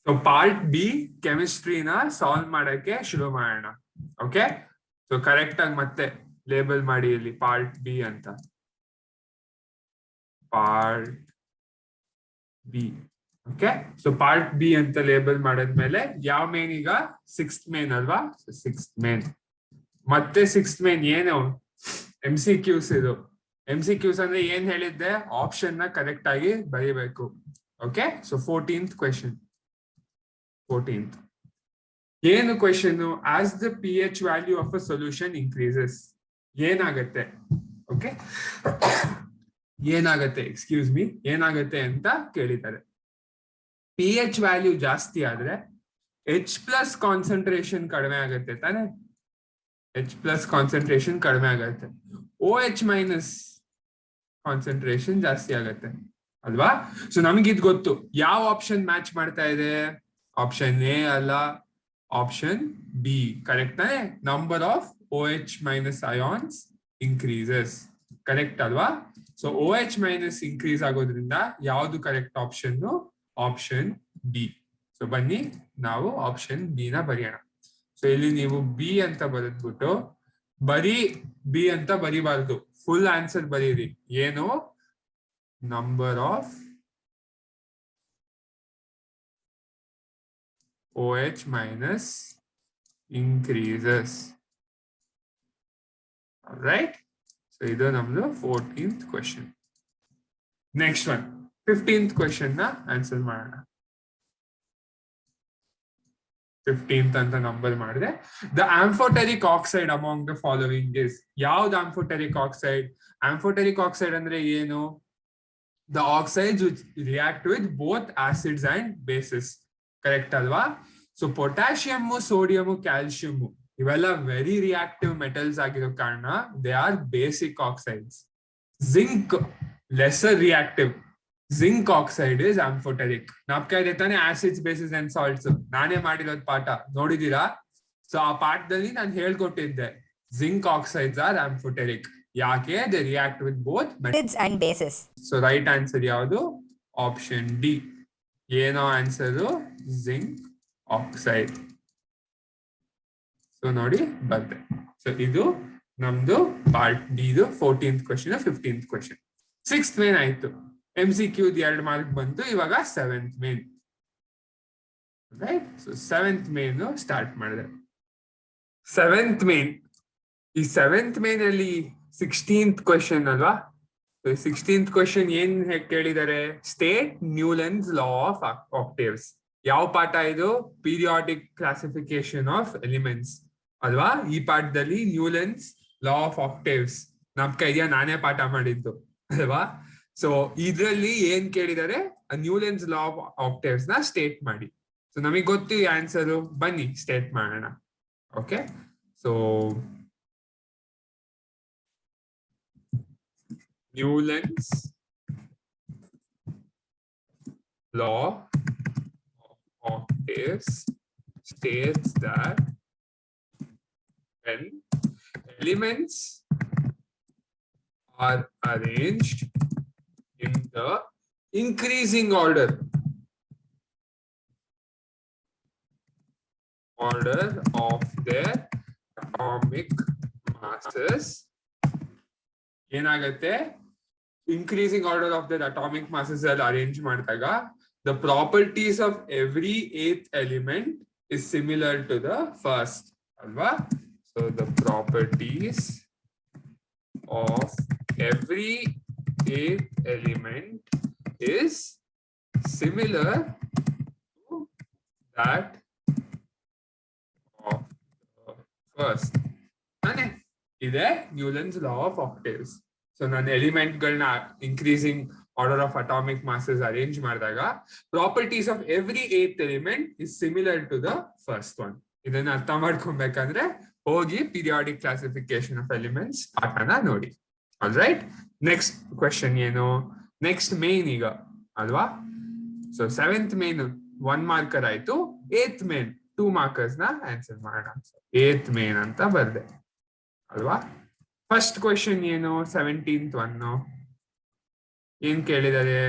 So part B ಕೆಮಿಸ್ಟ್ರಿನ solve ಮಾಡಕ್ಕೆ ಶುರು ಮಾಡೋಣ. ಓಕೆ, ಸೊ ಕರೆಕ್ಟ್ ಆಗಿ ಮತ್ತೆ ಲೇಬಲ್ ಮಾಡಿ ಇಲ್ಲಿ ಪಾರ್ಟ್ ಬಿ ಅಂತ. Part B. Okay, so part B ಅಂತ ಲೇಬಲ್ ಮಾಡಿದ್ಮೇಲೆ ಯಾವ ಮೇನ್ ಈಗ ಸಿಕ್ಸ್ತ್ ಮೇನ್ ಅಲ್ವಾ? ಸಿಕ್ಸ್ತ್ ಮೇನ್ ಮತ್ತೆ ಸಿಕ್ಸ್ತ್ ಮೇನ್ ಏನು MCQs. ಇದು MCQs ಅಂದ್ರೆ ಏನ್ ಹೇಳಿದ್ದೆ, ಆಪ್ಷನ್ ನ ಕರೆಕ್ಟ್ ಆಗಿ ಬರೀಬೇಕು. Okay, so 14th question. 14th ಏನು question? As the pH value of a solution increases ಏನಾಗತ್ತೆ? ಓಕೆ, ಏನಾಗತ್ತೆ, ಎಕ್ಸ್ಕ್ಯೂಸ್ ಮೀ, ಏನಾಗತ್ತೆ ಅಂತ ಕೇಳಿದ್ದಾರೆ. pH ವ್ಯಾಲ್ಯೂ ಜಾಸ್ತಿ ಆದ್ರೆ H+ ಕಾನ್ಸಂಟ್ರೇಷನ್ ಕಡಿಮೆ ಆಗತ್ತೆ ತಾನೆ? H+ ಕಾನ್ಸಂಟ್ರೇಷನ್ ಕಡಿಮೆ ಆಗತ್ತೆ, OH- ಕಾನ್ಸಂಟ್ರೇಷನ್ ಜಾಸ್ತಿ ಆಗತ್ತೆ ಅಲ್ವಾ? ಸೊ ನಮಗಿದ್ ಗೊತ್ತು. ಯಾವ ಆಪ್ಷನ್ ಮ್ಯಾಚ್ ಮಾಡ್ತಾ ಇದೆ? ಆಪ್ಷನ್ ಎ ಅಲ್ಲ, ಆಪ್ಷನ್ ಬಿ. ಕರೆಕ್ಟ್ ತಾನೆ? Number of OH- ions increases. Correct ಅಲ್ವಾ? ಸೊ OH- ಇನ್ಕ್ರೀಸ್ ಆಗೋದ್ರಿಂದ ಯಾವ್ದು correct option? Option B. So ಬನ್ನಿ ನಾವು ಆಪ್ಷನ್ ಬಿ ನ ಬರೆಯೋಣ. ಸೊ ಇಲ್ಲಿ ನೀವು ಬಿ ಅಂತ ಬರೆದ್ಬಿಟ್ಟು ಬರೀ ಬಿ ಅಂತ ಬರಿಬಾರ್ದು, ಫುಲ್ ಆನ್ಸರ್ ಬರೀರಿ. ಏನು? Number of OH- increases. All right, so ಇದು ನಮ್ದು 14th question. Next one 15th question ನ ಆನ್ಸರ್ ಮಾಡೋಣ. 15th ಅಂತ ನಂಬರ್ ಮಾಡಿದ್ರೆ, the amphoteric oxide among the following is. ಯಾವ್ದು ಆಂಫೋಟೆರಿಕ್ ಆಕ್ಸೈಡ್? ಆಂಫೋಟೆರಿಕ್ ಆಕ್ಸೈಡ್ ಅಂದ್ರೆ ಏನು? The oxides which react with both acids and basis. Correct ಅಲ್ವಾ? ಸೊ ಪೊಟ್ಯಾಷಿಯಮ್, ಸೋಡಿಯಂ, ಕ್ಯಾಲ್ಸಿಯಂ ಇವೆಲ್ಲ very reactive metals ಆಗಿರೋ ಕಾರಣ they are basic oxides. Zinc lesser reactive. Zinc oxide is amphoteric. ನಾಪ್ಕ ಇದೆ ತಾನೆ acids, basis and salts. ನಾನೇ ಮಾಡಿರೋದ್ ಪಾಠ ನೋಡಿದೀರಾ? So ಆ ಪಾಠದಲ್ಲಿ ನಾನು ಹೇಳ್ಕೊಟ್ಟಿದ್ದೆ ಜಿಂಕ್ ಆಕ್ಸೈಡ್ಸ್ ಆರ್ ಆಂಫೋಟೆರಿಕ್. ಯಾಕೆ? They react with both acids and bases. So right answer ಯಾವುದು? Option D. ಏನೋ ಆನ್ಸರ್? Zinc oxide. ಸೊ ನೋಡಿ ಬಂದೆ. ಸೊ ಇದು ನಮ್ದು part D 14th question. 15th question. 6th main ಆಯ್ತು. MCQ 2 ಮಾರ್ಕ್ ಬಂತು. ಇವಾಗ 7th main. Right, so 7th main start ಮಾಡಿದೆ. 7th ಮೇನ್, ಈ 7th ಮೇನ್ ಅಲ್ಲಿ 16th ಕ್ವೆಶನ್ ಅಲ್ವಾ? 16th ಕ್ವೆಶನ್ ಏನ್ ಕೇಳಿದ್ದಾರೆ? State Newlands law of octaves. ಯಾವ ಪಾಠ ಇದು? ಪೀರಿಯಾಡಿಕ್ ಕ್ಲಾಸಿಫಿಕೇಶನ್ ಆಫ್ ಎಲಿಮೆಂಟ್ಸ್ ಅಲ್ವಾ? ಈ ಪಾಠದಲ್ಲಿ ನ್ಯೂಲನ್ಸ್ ಲಾ ಆಫ್ ಆಕ್ಟೇವ್ಸ್ ನಮ್ಕ ಇದೆಯಾ? ನಾನೇ ಪಾಠ ಮಾಡಿದ್ದು ಅಲ್ವಾ? ಸೊ ಇದ್ರಲ್ಲಿ ಏನ್ ಕೇಳಿದ್ದಾರೆ? ನ್ಯೂಲನ್ಸ್ ಲಾ ಆಫ್ ಆಕ್ಟೇವ್ಸ್ ನ ಸ್ಟೇಟ್ ಮಾಡಿ. ಸೊ ನಮಗೆ ಗೊತ್ತು ಈ ಆನ್ಸರ್. ಬನ್ನಿ ಸ್ಟೇಟ್ ಮಾಡೋಣ. Okay, so Newland's law of octaves states that when elements are arranged in the increasing order of their atomic masses, ಏನಾಗುತ್ತೆ? increasing order of their atomic masses are arranged ಮಾಡಿದಾಗ the properties of every 8th element is similar to the first alva. So the properties of every 8th element is similar to that of the first. ಇದೆ Newlands law of octaves. So ನಾನು element ಗಳನ್ನ increasing order of atomic masses arrange ಮಾಡಿದಾಗ properties of every 8th element is similar to the first one. ಇದನ್ನ ಅರ್ಥ ಮಾಡ್ಕೊಬೇಕಂದ್ರೆ ಹೋಗಿ periodic classification of elements ಪಾಠನ ನೋಡಿ. ಆಲ್ ರೈಟ್, ನೆಕ್ಸ್ಟ್ ಕ್ವೆಶನ್ ಏನು? ನೆಕ್ಸ್ಟ್ ಮೇನ್ ಈಗ ಅಲ್ವಾ? ಸೊ 7th ಮೇನ್ 1 ಮಾರ್ಕರ್ ಆಯ್ತು. 8th ಮೇನ್ 2 ಮಾರ್ಕರ್ಸ್ ನ ಆನ್ಸರ್ ಮಾಡೋಣ. 8th ಮೇನ್ ಅಂತ ಬರ್ದೆ ಅಲ್ವಾ? ಫಸ್ಟ್ ಕ್ವೆಶನ್ ಏನು? 17th ಒನ್ ಏನ್ ಕೇಳಿದ್ದಾರೆ?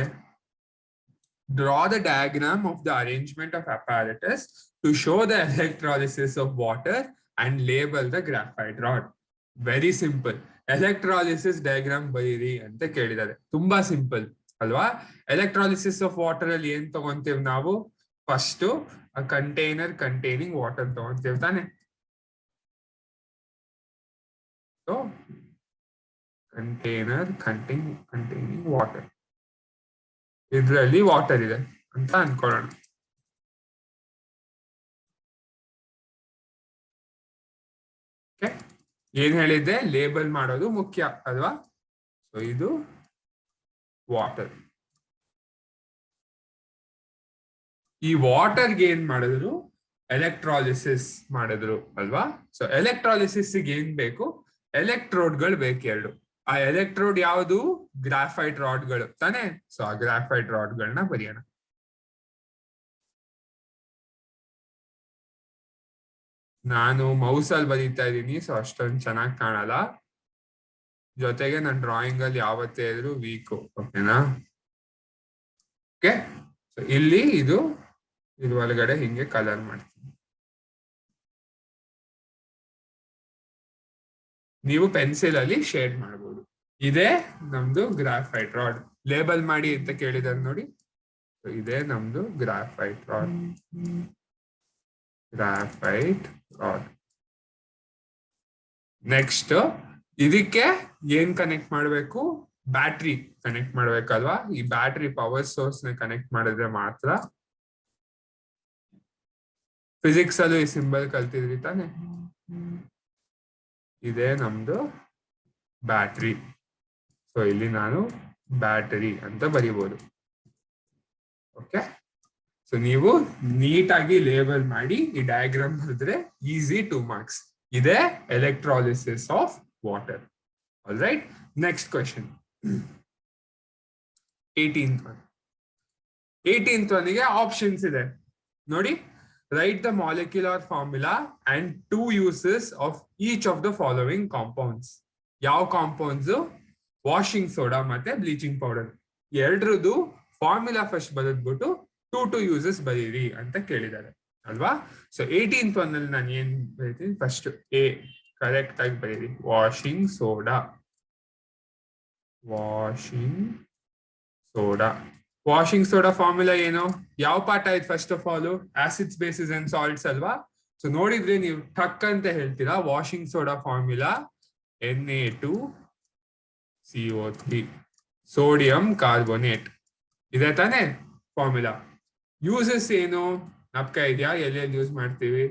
Draw the diagram of the arrangement of apparatus to show the electrolysis of water and label the graphite rod. Very simple. Electrolysis diagram ಬರೀರಿ ಅಂತ ಕೇಳಿದ್ದಾರೆ. ತುಂಬಾ ಸಿಂಪಲ್ ಅಲ್ವಾ? ಎಲೆಕ್ಟ್ರಾಲಿಸಿಸ್ ಆಫ್ ವಾಟರ್ ಅಲ್ಲಿ ಏನ್ ತಗೊಂತೀವಿ ನಾವು? First a container containing water ತಗೊಂತೀವಿ ತಾನೆ? So container containing water. ಇದರಲ್ಲಿ ವಾಟರ್ ಇದೆ ಅಂತ ಅನ್ಕೊಳ್ಳೋಣ. ಏನ್ ಹೇಳಿದ್ದೆ? ಲೇಬಲ್ ಮಾಡೋದು ಮುಖ್ಯ ಅಲ್ವಾ? ಸೊ ಇದು ವಾಟರ್. ಈ ವಾಟರ್ಗೆ ಏನ್ ಮಾಡಿದ್ರು? ಎಲೆಕ್ಟ್ರಾಲಿಸಿಸ್ ಮಾಡಿದ್ರು ಅಲ್ವಾ? ಸೊ ಎಲೆಕ್ಟ್ರಾಲಿಸಿಸ್ ಏನ್ ಬೇಕು? ಎಲೆಕ್ಟ್ರೋಡ್ಗಳು ಬೇಕು ಎರಡು. ಆ ಎಲೆಕ್ಟ್ರೋಡ್ ಯಾವುದು? ಗ್ರಾಫೈಟ್ ರಾಡ್ಗಳು ತಾನೆ? ಸೊ ಆ ಗ್ರಾಫೈಟ್ ರಾಡ್ಗಳನ್ನ ಬರೆಯೋಣ. ನಾನು ಮೌಸ್ ಅಲ್ಲಿ ಬರೀತಾ ಇದ್ದೀನಿ, ಸೊ ಅಷ್ಟೊಂದು ಚೆನ್ನಾಗಿ ಕಾಣಲ್ಲ. ಜೊತೆಗೆ ನನ್ನ ಡ್ರಾಯಿಂಗ್ ಅಲ್ಲಿ ಯಾವತ್ತೇ ಇದ್ರು ವೀಕು. ಓಕೆನಾ? ಓಕೆ, ಸೊ ಇಲ್ಲಿ ಇದು ಒಳಗಡೆ ಹಿಂಗೆ ಕಲರ್ ಮಾಡ್ತೀನಿ. ನೀವು ಪೆನ್ಸಿಲ್ ಅಲ್ಲಿ ಶೇಡ್ ಮಾಡಬಹುದು. ಇದೇ ನಮ್ದು ಗ್ರಾಫೈಟ್ ರಾಡ್. ಲೇಬಲ್ ಮಾಡಿ ಅಂತ ಕೇಳಿದಾರೆ ನೋಡಿ. ಇದೇ ನಮ್ದು ಗ್ರಾಫೈಟ್ ರಾಡ್. ನೆಕ್ಸ್ಟ್ ಇದಕ್ಕೆ ಏನ್ ಕನೆಕ್ಟ್ ಮಾಡ್ಬೇಕು? ಬ್ಯಾಟ್ರಿ ಕನೆಕ್ಟ್ ಮಾಡ್ಬೇಕಲ್ವಾ? ಈ ಬ್ಯಾಟ್ರಿ ಪವರ್ ಸೋರ್ಸ್ ನ ಕನೆಕ್ಟ್ ಮಾಡಿದ್ರೆ ಮಾತ್ರ. ಫಿಸಿಕ್ಸ್ ಅಲ್ಲೂ ಈ ಸಿಂಬಲ್ ಕಲ್ತಿದ್ರಿ ತಾನೆ? ಇದೇ ನಮ್ದು ಬ್ಯಾಟ್ರಿ. ಸೊ ಇಲ್ಲಿ ನಾನು ಬ್ಯಾಟರಿ ಅಂತ ಬರಿಬಹುದು. ಓಕೆ, ಸೊ ನೀವು ನೀಟಾಗಿ ಲೇಬಲ್ ಮಾಡಿ ಈ ಡಯಾಗ್ರಾಮ್ ಬರೆದ್ರೆ ಈಸಿ 2 ಮಾರ್ಕ್ಸ್. ಇದೇ electrolysis of water. All right, next question 18th ಒನ್ಗೆ ಆಪ್ಷನ್ಸ್ ಇದೆ ನೋಡಿ. Write the molecular formula and 2 uses of each of the following compounds. ಯಾವ ಕಾಂಪೌಂಡ್ಸ್? ವಾಷಿಂಗ್ ಸೋಡಾ ಮತ್ತೆ ಬ್ಲೀಚಿಂಗ್ ಪೌಡರ್. ಎರಡರದ್ದು ಫಾರ್ಮುಲಾ ಫಸ್ಟ್ ಬರೆದ್ಬಿಟ್ಟು 2 uses ಬರೀರಿ ಅಂತ ಕೇಳಿದ್ದಾರೆ ಅಲ್ವಾ? ಸೊ 18th ಒನ್ನಲ್ಲಿ ನಾನು ಏನ್ ಬರೀತೀನಿ? ಫಸ್ಟ್ ಎ ಕರೆಕ್ಟ್ ಆಗಿ ಬರೀರಿ. Washing soda. Washing soda formula ಏನು? ಯಾವ ಪಾಠ ಆಯ್ತು? First of all acids, basis and salts ಅಲ್ವಾ? ಸೊ ನೋಡಿದ್ರೆ ನೀವು ಟಕ್ ಅಂತ ಹೇಳ್ತೀರಾ. Washing soda formula Na2CO3, sodium carbonate. ಇದೆ ತಾನೆ ಫಾರ್ಮುಲಾ? ಯೂಸಸ್ ಏನು? ನಪ್ಕ ಇದೆಯಾ? ಎಲ್ಲೆಲ್ಲಿ ಯೂಸ್ ಮಾಡ್ತೀವಿ?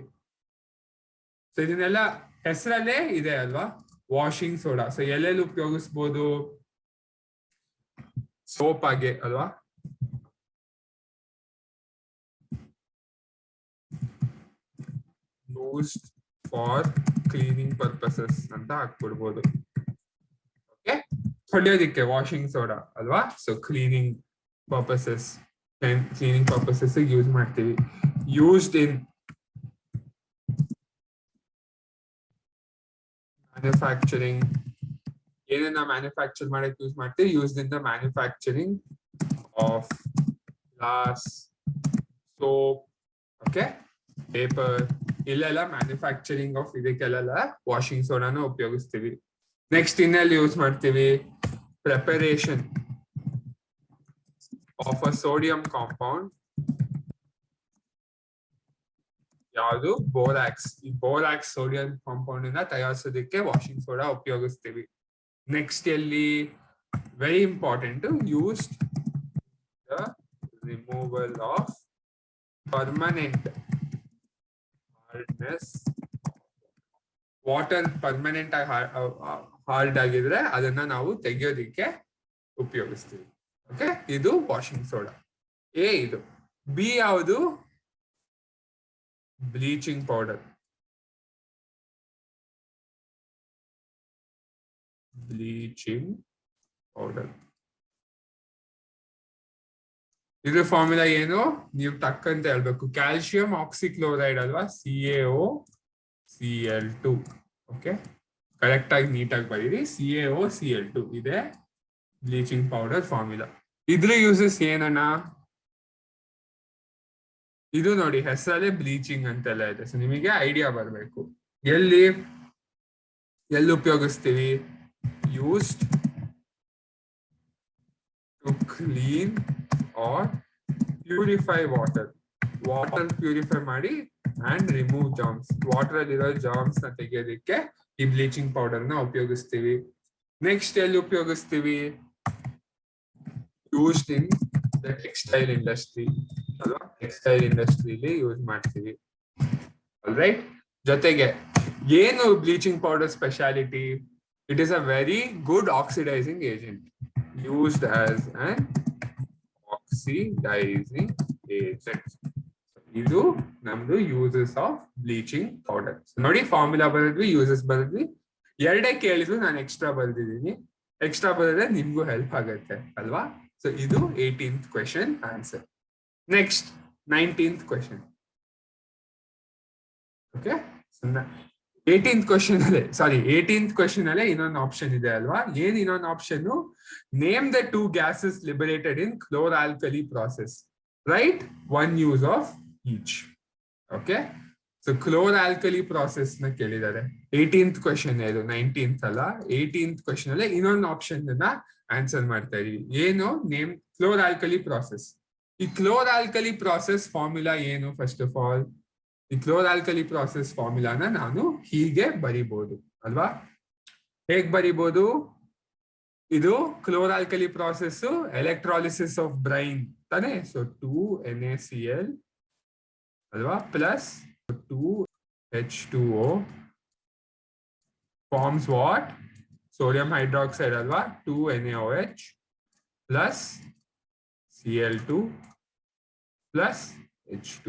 ಸೊ ಇದನ್ನೆಲ್ಲ ಹೆಸರಲ್ಲೇ ಇದೆ ಅಲ್ವಾ? Washing soda. ಸೊ ಎಲ್ಲೆಲ್ಲಿ ಉಪಯೋಗಿಸ್ಬೋದು? ಸೋಪ್ ಆಗಿ ಅಲ್ವಾ? used for cleaning purposes ಅಂತ ಹಾಕ್ಬಿಡ್ಬೋದು. ಓಕೆ, ಹೊಡೆಯೋದಿಕ್ಕೆ ವಾಷಿಂಗ್ ಸೋಡಾ ಅಲ್ವಾ? ಸೊ ಕ್ಲೀನಿಂಗ್ ಪರ್ಪಸಸ್ ಯೂಸ್ ಮಾಡ್ತೀವಿ. Used in manufacturing. ಏನನ್ನ ಮ್ಯಾನುಫ್ಯಾಕ್ಚರ್ ಮಾಡಕ್ಕೆ ಯೂಸ್ ಮಾಡ್ತೀವಿ? Used in the manufacturing of glass, soap, okay, paper. ಇಲ್ಲೆಲ್ಲ ಮ್ಯಾನುಫ್ಯಾಕ್ಚರಿಂಗ್ ಆಫ್ ಇದಕ್ಕೆಲ್ಲ ವಾಷಿಂಗ್ ಸೋಡಾನ ಉಪಯೋಗಿಸ್ತೀವಿ. ನೆಕ್ಸ್ಟ್ ಇನ್ನೆಲ್ಲಿ ಯೂಸ್ ಮಾಡ್ತೀವಿ? Preparation of a sodium compound. ಯಾವುದು? ಬೋರಾಕ್ಸ್. ಈ ಬೋರಾಕ್ಸ್ ಸೋಡಿಯಂ ಕಾಂಪೌಂಡ್ ಇಂದ ತಯಾರಿಸೋದಕ್ಕೆ ವಾಷಿಂಗ್ ಸೋಡಾ ಉಪಯೋಗಿಸ್ತೀವಿ. ನೆಕ್ಸ್ಟ್ ಎಲ್ಲಿ? Very important, used the removal of permanent hardness. Water permanent ಆಗಿ ಹಾರ್ಡ್ ಆಗಿದ್ರೆ ಅದನ್ನ ನಾವು ತೆಗೆಯೋದಿಕ್ಕೆ ಉಪಯೋಗಿಸ್ತೀವಿ. ಓಕೆ, ಇದು ವಾಷಿಂಗ್ ಸೋಡಾ. ಎ ಇದು. ಬಿ ಯಾವುದು? Bleaching powder. ಇದ್ರ ಫಾರ್ಮುಲಾ ಏನು? ನೀವು ಟಕ್ಕಂತ ಹೇಳ್ಬೇಕು. ಕ್ಯಾಲ್ಸಿಯಂ ಆಕ್ಸಿಕ್ಲೋರೈಡ್ ಅಲ್ವಾ? CaOCl2. ಓಕೆ, ಕರೆಕ್ಟ್ ಆಗಿ ನೀಟಾಗಿ ಬರೀರಿ. CaOCl2 ಇದೆ ಬ್ಲೀಚಿಂಗ್ ಪೌಡರ್ ಫಾರ್ಮುಲಾ. ಇದ್ರ ಯೂಸಸ್ ಏನಣ್ಣ? ಇದು ನೋಡಿ ಹೆಸರಲ್ಲೇ ಬ್ಲೀಚಿಂಗ್ ಅಂತೆಲ್ಲ ಇದೆ. ಸೊ ನಿಮಗೆ ಐಡಿಯಾ ಬರಬೇಕು ಎಲ್ಲಿ ಉಪಯೋಗಿಸ್ತೀವಿ. Used to clean or purify water purify ಮಾಡಿ ಅಂಡ್ ರಿಮೂವ್ ಜಾಮ್ಸ್. ವಾಟರ್ ಅಲ್ಲಿರೋ ಜಾಮ್ಸ್ ನ ತೆಗೆಯೋದಕ್ಕೆ ಈ ಬ್ಲೀಚಿಂಗ್ ಪೌಡರ್ ನ ಉಪಯೋಗಿಸ್ತೀವಿ. ನೆಕ್ಸ್ಟ್ ಎಲ್ಲಿ ಉಪಯೋಗಿಸ್ತೀವಿ? Used in the textile industry ಅಲ್ವಾ? ಟೆಕ್ಸ್ಟೈಲ್ ಇಂಡಸ್ಟ್ರಿಲಿ ಯೂಸ್ ಮಾಡ್ತೀವಿ. ರೈಟ್. ಜೊತೆಗೆ ಏನು bleaching powder speciality? It is a very good oxidising agent. Used as an oxidising agent. ಇದು ನಮ್ದು ಯೂಸಸ್ ಆಫ್ ಬ್ಲೀಚಿಂಗ್ ಪೌಡರ್. ನೋಡಿ ಫಾರ್ಮುಲಾ ಬರೆದ್ವಿ, ಯೂಸಸ್ ಬರೆದ್ವಿ. ಎರಡೇ ಕೇಳಿದ್ರು, ನಾನು ಎಕ್ಸ್ಟ್ರಾ ಬರೆದಿದ್ದೀನಿ. ಎಕ್ಸ್ಟ್ರಾ ಬರೆದ್ರೆ ನಿಮ್ಗೂ ಹೆಲ್ಪ್ ಆಗುತ್ತೆ ಅಲ್ವಾ? ಸೊ ಇದು 18th question answer. Next 19th question. Okay, 18th question ಅಲ್ಲೇ 18th ಕ್ವೆಶನ್ ಅಲ್ಲೇ ಇನ್ನೊಂದು ಆಪ್ಷನ್ ಇದೆ ಅಲ್ವಾ? ಏನ್ ಇನ್ನೊಂದು option? Name the 2 gases liberated in chloralkali process. Write one use of each. Okay, so chloralkali process ನ ಕೇಳಿದ್ದಾರೆ. 18th ಕ್ವೆಶನ್ ಇದು, 19th ಅಲ್ಲ. 18th ಕ್ವೆಶನ್ ಅಲ್ಲೇ ಇನ್ನೊಂದು ಆಪ್ಷನ್ ಆನ್ಸರ್ ಮಾಡ್ತಾ ಇದೀವಿ. ಏನು? Name chloralkali process. ಈ ಕ್ಲೋರಾಲ್ಕಲಿ ಪ್ರಾಸೆಸ್ ಫಾರ್ಮುಲಾ ಏನು? ಫಸ್ಟ್ ಆಫ್ ಆಲ್ ಈ ಕ್ಲೋರಾಲ್ಕಲಿ ಪ್ರಾಸೆಸ್ ಫಾರ್ಮುಲಾನ ನಾನು ಹೀಗೆ ಬರಿಬಹುದು ಅಲ್ವಾ? ಹೇಗ್ ಬರಿಬಹುದು? ಇದು ಕ್ಲೋರಾಲ್ಕಲಿ ಪ್ರಾಸೆಸ್ ಎಲೆಕ್ಟ್ರಾಲಿಸಿಸ್ ಆಫ್ ಬ್ರೈನ್ ತಾನೆ. ಸೊ 2NaCl ಅಲ್ವಾ plus 2H2O forms what? Sodium hydroxide ಅಲ್ವಾ? 2NaOH plus Cl2 plus H2.